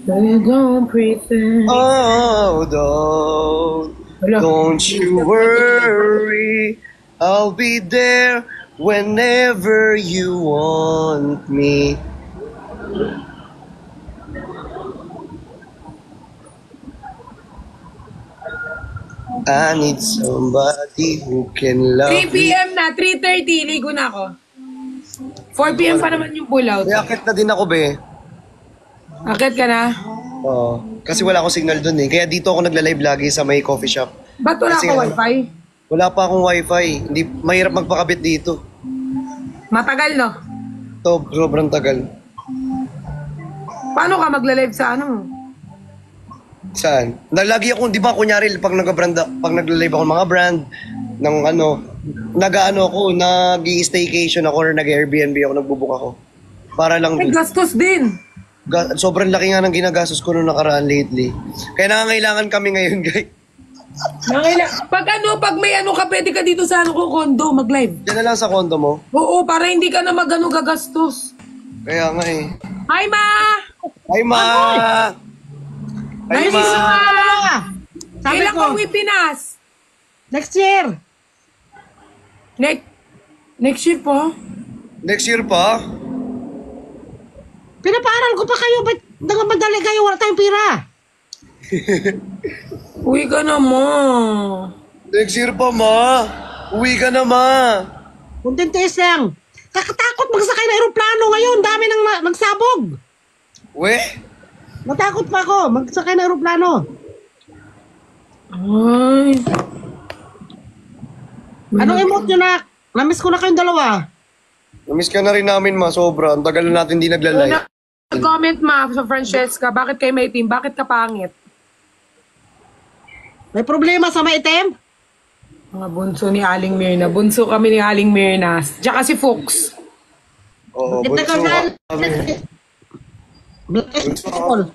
Don't pretend. Oh, Wala. don't you worry. I'll be there whenever you want me. I need somebody who can love 3 me. p.m. na, 3:30, ligo na ako. 4 p.m. pa naman yung pull out. May akit na din ako, be. Akit ka na? Oo. Kasi wala akong signal dun eh. Kaya dito ako nagla-live lagi sa may coffee shop. Ba't wala Kasi ka ano, wifi? Wala pa akong wifi. Hindi, mahirap magpakabit dito. Matagal, no? Sobrang tagal. Paano ka magla-live sa ano? Saan? Lagi ako, di ba, kunyari, pag nagla-live ako ng mga brand, ng ano, nag-ano ako, nag-staycation ako or nag-Airbnb ako, nagbubook ako. Para lang, Ay, gastos din. sobrang laki nga ng ginagastos ko nung nakaraan lately. Kaya nangangailangan kami ngayon, guys. Pag may ano ka, pwede ka dito sa ano ko, condo, mag-live. Diyan na lang sa condo mo. Oo, para hindi ka na mag-ano gagastos. Kaya nga eh. Hi, Ma! Hi, Ma! Hi, Ma! Sabi Kailan ko, ka uwi Pinas? next year. Next year po? Next year pa? Pinapaaral ko pa kayo. Ba't nagmamadali kayo? Wala tayong pira. Uwi ka na, Ma. Next year pa, Ma. Uwi ka na, Ma. Kunting tiis lang. Kakatakot magsakay ng aeroplano ngayon. Dami nang nagsabog. We? Natakot pa ako magsakay ng aeroplano. Ay. Anong emote nyo na? Namiss ko na kayong dalawa. Namiss ka na rin namin, Ma. Sobra. Ang tagal na natin di nagla-live. Comment, Ma, sa Francesca. Bakit kayo may team? Bakit ka pangit? May problema sa maitim? Mga bunso ni Aling Mirna. Bunso kami ni Aling Mirna. Tsaka si Fox. Oo, Kita ka bunso dyan. kami. Bless people.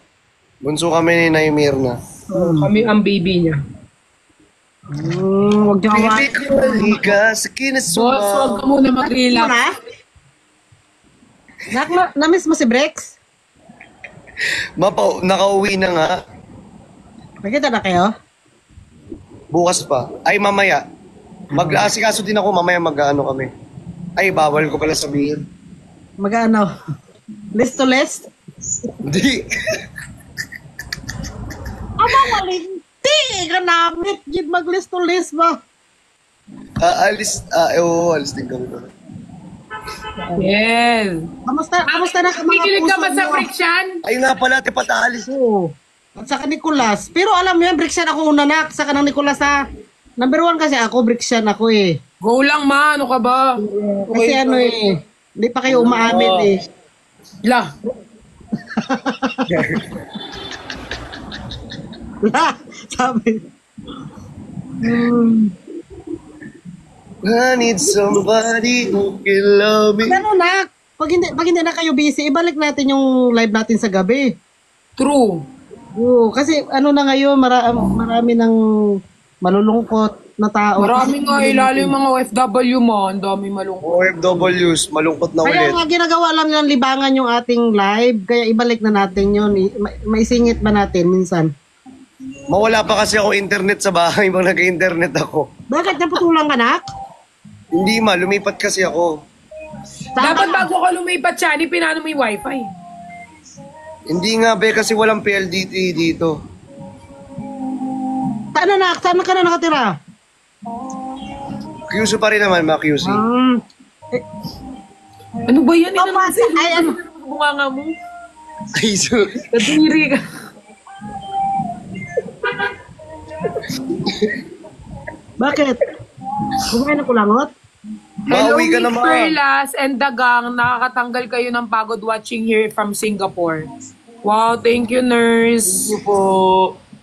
Bunso kami ni Naimirna. Kami ang baby niya. Huwag nyo kawain. Baby ko, halika sa Boss, kinasuma. huwag ka muna mag-relax. Namiss mo si Brex? Nakauwi na nga. Nakita na kayo? Bukas pa. Ay, mamaya. Mag-aasikaso din ako. Mamaya mag-ano kami. Ay, bawal ko pala sabihin. Mag-ano? List to list? Hindi. Aba, walinti ka namit. Gid mag-list to list ba? Alis din kami. Yes. Kamusta na ka mga Kikilig ka puso ba sa mo? friction? Ay nga pala, pataalis. Oo. At saka Nicolas. Pero alam mo yan, Brixian ako unanak. Saka ng Nicolas ha. Number 1 kasi ako, Brixian ako eh. Go lang, Ma. Ano ka ba? Kasi ano eh. Hindi pa kayo umaamin eh. La. Sabi. I need somebody who can love me. Ano nak? Pag hindi na kayo busy, ibalik natin yung live natin sa gabi. True. Oo, kasi ano na ngayon, marami ng malulungkot na tao. Marami nga lalo yung mga OFW mo. Ang dami malungkot. OFWs, malungkot na Kaya ulit. nga ginagawa lang ng libangan yung ating live, kaya ibalik na natin yun. Maisingit ba natin minsan? Mawala pa kasi ako internet sa bahay pag nag-internet ako. Bakit naputulang ka, nak? Hindi ma, lumipat kasi ako. Dapat bago ka lumipat siya, pinano mo yung wifi. Hindi nga be, kasi walang PLDT dito. Saan na, saan ka na nakatira? QC pa rin naman, ma, QC. Ano ba yan? Ay, ano? Bunganga mo. Ay, sorry. Kadiri ka. Bakit? Kumain na kulangot? Hello, Mauwi ka Miss na, Ma. Perlas and the gang. Nakakatanggal kayo ng pagod watching here from Singapore. Wow, thank you, nurse. Thank you po.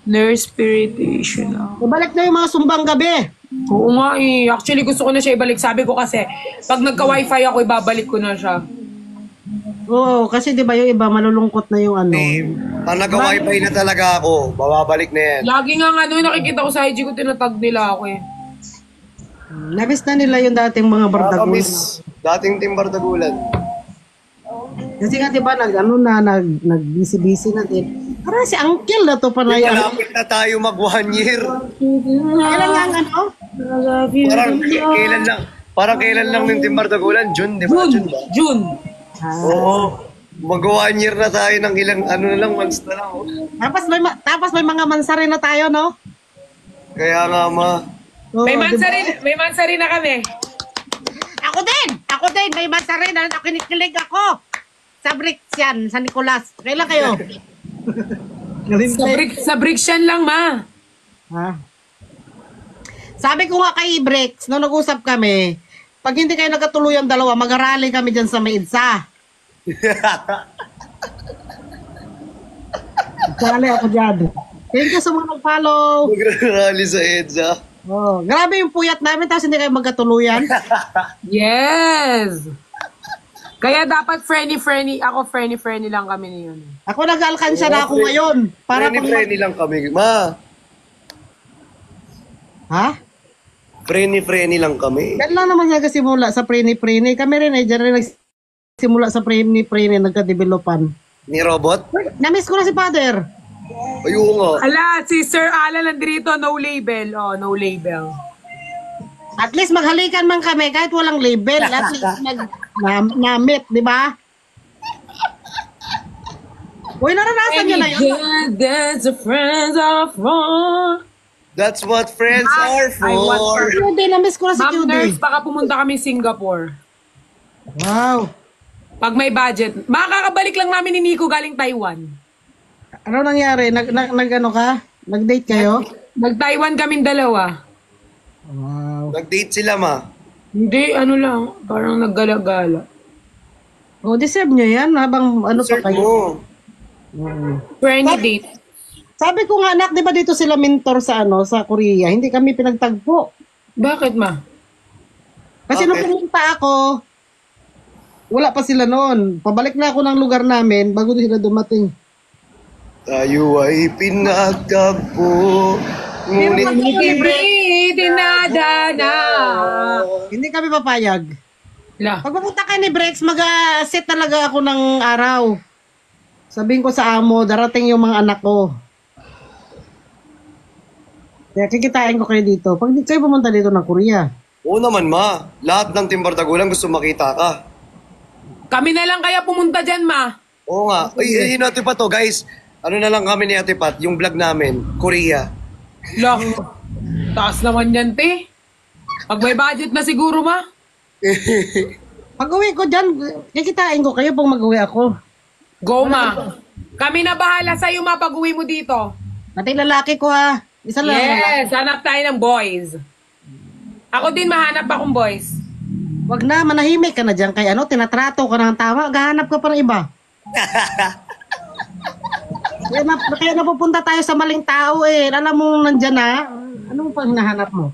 Nurse Spiritation. Ibalik na yung mga sumbang gabi. Oo nga eh. Actually, gusto ko na siya ibalik. Sabi ko kasi, pag nagka-wifi ako, ibabalik ko na siya. Oo, kasi di ba yung iba malulungkot na yung ano. Pag nag-wifi na talaga ako, mababalik na yan. Lagi nga nakikita ko sa IG ko, tinatag nila ako eh. Nabis na nila yung dating mga bardagulan. Nakakamiss. Dating Team Bardagulan. Kasi nga di ba nag-busy-busy na din. Para si Uncle na to pala yan. Malapit na tayo mag 1 year. Kailan nga ang ano? Parang kailan lang ng Team Bardagulan? June, di ba? June ba? June. Oo. Mag 1 year na tayo ng ilang months na lang. Oh. Tapos may mga mansari na tayo, no? Kaya nga ma. Oo, May di ba? mansa rin na kami. Ako din, may mansari na kinikilig ako. Sa Bricks yan, sa Nicolas. Kailan kayo? Sa bricks yan lang, ma. Ha? Sabi ko nga kay Bricks, nung nag-usap kami, pag hindi kayo nagkatuluyan dalawa, mag-arali kami dyan sa Maidsa. Sali ako dyan. Thank you sa mga nag-follow. Mag-rally sa EDSA. Oh, grabe yung puyat namin, tapos hindi kayo magkatuluyan. Yes. Kaya dapat friendly. Ako friendly lang kami niyon. Ako nag-alkansya na ako ngayon. Para Friendly lang kami. Ma, Ha? friendly lang kami. Yan lang naman nagsimula sa preni-preni. Kami rin ay dyan rin nagsimula sa preni-preni, nagka-developan. Ni Robot? Namiss ko na si Father. Ayun nga. Ala, si Sir Alan nandito, no label. Oh, no label. At least maghalikan man kami kahit walang label. At least namit, di ba? Uy, naranasan nyo na yun. That's the friends of wrong. That's what friends are I want for. Cutie, namiss ko na si Ma'am Cutie. Nurse, baka pumunta kami Singapore. Wow. Pag may budget. Makakabalik lang namin ni Nico galing Taiwan. Ano nangyari? Nag-ano ka? Nag-date kayo? Nag-Taiwan kaming dalawa. Wow. Nag-date sila ma. Hindi, ano lang. Parang naggala-gala. Oh, deserve nyo yan habang ano Sir pa kayo. mo. Friendly date. Sabi ko nga, anak, di ba dito sila mentor sa sa Korea? Hindi kami pinagtagpo. Bakit, ma? Kasi nung pumunta ako, wala pa sila noon. Pabalik na ako ng lugar namin bago sila dumating. Tayo ay pinagtagpo. Ngunit Hindi dinadana. Hindi kami papayag. La. Pag pupunta ka ni Brex, mag-set talaga ako ng araw. Sabihin ko sa amo, darating yung mga anak ko. Kaya kikitain ko kayo dito. Pag di kayo pumunta dito ng Korea. Oo naman ma. Lahat ng Team Bardagulan gusto makita ka. Kami na lang kaya pumunta dyan, ma. Oo nga. Ay, yun Ate Pat to guys. Ano na lang kami ni Ate Pat, yung vlog namin, Korea. La. Taas naman yan, te. Pag may budget na siguro, ma. Pag uwi ko dyan, kikitain ko kayo pag mag-uwi ako. Go, ma. Kami na bahala sa'yo, ma, pag uwi mo dito. Pati lalaki ko ha. Isa lang. Yes, hanap tayo ng boys. Ako din mahanap akong boys. Wag na, manahimik ka na dyan. Kaya tinatrato ka ng tama, gahanap ka pa ng iba. Kaya napupunta tayo sa maling tao eh. Alam mo nandyan na, ano mo pang hinahanap mo?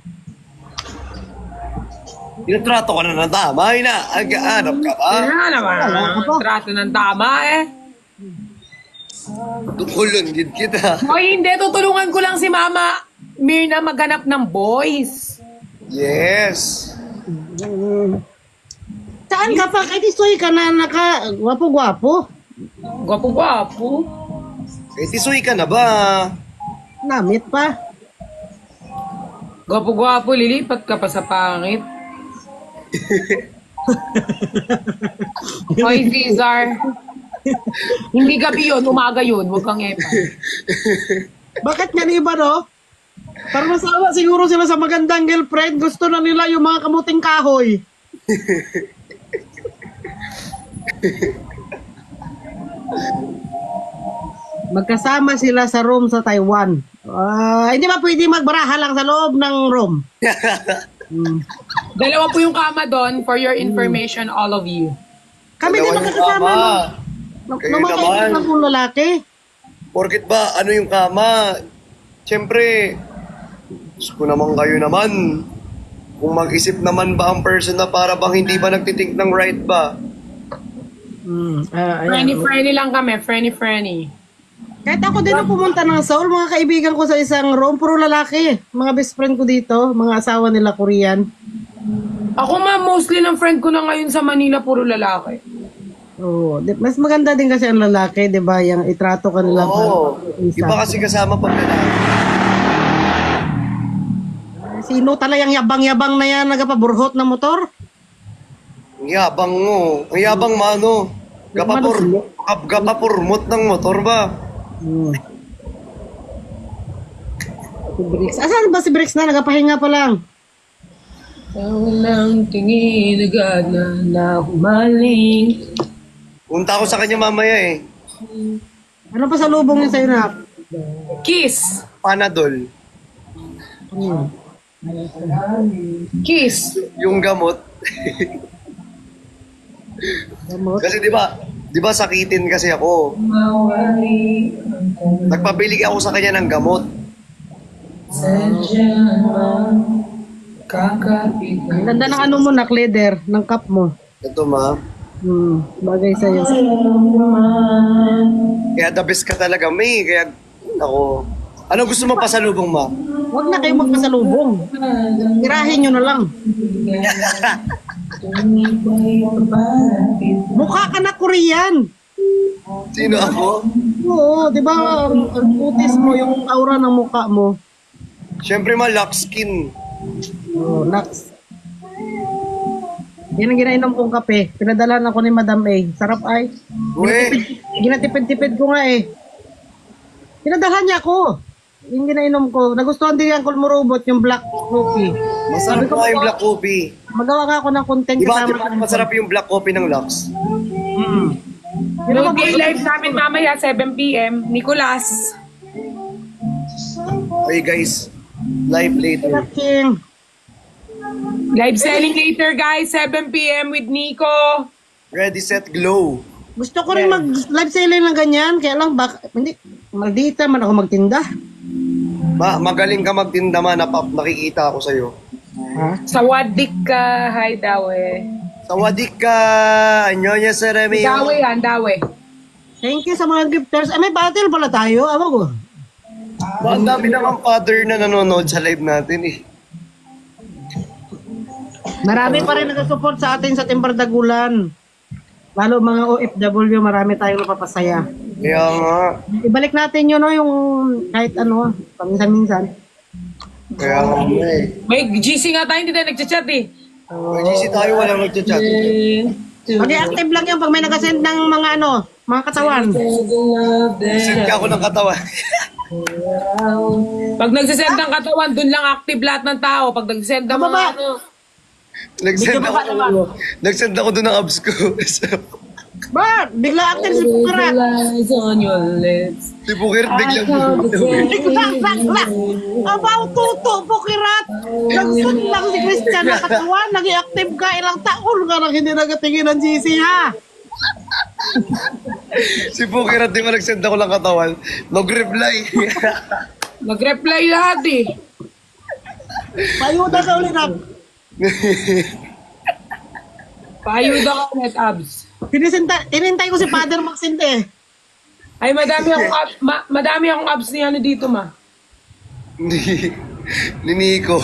Tinatrato ka na ng tama, hanap ka ba? Wala naman. Trato ng tama eh. Tukulon din kita. Hoy, hindi. Tutulungan ko lang si Mama Mirna maghanap ng boys. Yes. Saan ka pa? Kahit isoy ka na gwapo-gwapo. Gwapo-gwapo. Eh, tisuy ka na ba? Namit pa. Gwapo-gwapo, lilipat ka pa sa pangit. Hoy, Cesar. Hindi gabi yun, umaga yun. Huwag kang epa. Bakit nga iba no? Para masawa siguro sila sa magandang girlfriend. Gusto na nila yung mga kamuting kahoy. Magkasama sila sa room sa Taiwan. Hindi ba pwede magbaraha lang sa loob ng room? Dalawa po yung kama doon for your information, all of you. Kami din Dalawa yung magkasama. kama. No? Kayo Naman naman. kayo ng lalaki. Porkit ba, ano yung kama? Siyempre, Diyos ko naman kayo naman. Kung mag-isip naman ba ang person na para bang hindi ba nagtitink ng right ba? Ayan. Friendly lang kami, friendly. Kahit ako din ang pumunta ng Seoul, mga kaibigan ko sa isang room, puro lalaki. Mga best friend ko dito, mga asawa nila Korean. Ako mostly ng friend ko na ngayon sa Manila, puro lalaki. Oo, mas maganda din kasi ang lalaki, 'di ba? Yung itrato ka nila. Oo. Iba kasi kasama pag lalaki. Sino talayang yabang-yabang na yan, nagapaburhot na motor? Ang yabang mo. Ang yabang mano. Gapapurmot ng motor ba? Si Bricks. Asan ba si Bricks na? Nagapahinga pa lang. Walang tingin agad na humaling. Punta ako sa kanya mamaya eh. Ano pa sa lubong niya sa'yo na? Kiss! Panadol. Kiss! Yung gamot. Kasi di ba sakitin kasi ako. Nagpabili ako sa kanya ng gamot. Ang ganda ng ano mo, nak leather, ng cup mo. Ito ma. Bagay sa'yo. Kaya the best ka talaga, May. Kaya ako. Ano gusto mo pasalubong, ma? Huwag na kayo magpasalubong. Tirahin nyo na lang. Mukha ka na Korean. Sino ako? Oo, di ba ang putis mo, yung aura ng mukha mo. Siyempre ma, lock skin. Oo, Nax. Yan ang ginainom kong kape. Pinadala ako ni Madam A. Sarap ay. Uwe, Ginatipid-tipid ko nga eh. Pinadala niya ako. Yung ginainom ko. Nagustuhan din yung Uncle Morobot, yung black coffee. masarap nga yung black coffee. Magawa nga ako ng content Di ba kasama. masarap yung black coffee ng Lux? Okay, live namin mamaya 7 p.m. Nicolas. Okay guys, live later. King. Live selling later guys, 7 p.m. with Nico. Ready, set, glow. Gusto ko rin mag-live selling ng ganyan. Kaya lang, hindi. Maldita man ako magtinda. Magaling ka magtinda man, nakikita ako sa'yo. Ha? Sawadik ka, hi Dawe. Sawadik ka! Nyonya Seremi. Dawe yan, Dawe. Thank you sa mga gifters. May battle pala tayo. Awa ko. Ang dami namang father na nanonood sa live natin eh. Marami pa rin nag-support sa atin sa Timber Dagulan. Lalo mga OFW, marami tayong napapasaya. Kaya nga. Ibalik natin yun, no, yung kahit ano, paminsan-minsan. Kaya nga eh. May GC nga tayo, hindi tayo nagchat-chat eh. Mag-GC tayo, walang magchat-chat. Mag-active lang yun pag may nag-send ng mga ano, mga katawan. Send ka ako ng katawan. Pag nagsisend ng katawan, dun lang active lahat ng tao. Pag nagsisend ng mga Baba. ano, Nagsend ako doon ng abs ko. Ba, bigla active si Pukirat. lies on your lips. Si Bukir biglang About tuto, Pukirat. Nagsund lang si Christian na katawan. Nag-active ka, ilang taon ka lang hindi nagatingin ng GC, ha? Si Bukir at di ba nagsend ako ng katawan? Nag-reply. Nag-reply lahat eh. Payuda na ulit na. Paayuda ka ulit, abs. Tinintay ko si Father Maxine eh. Ay, madami akong abs, madami akong abs ni ano dito, ma. Ni Nico.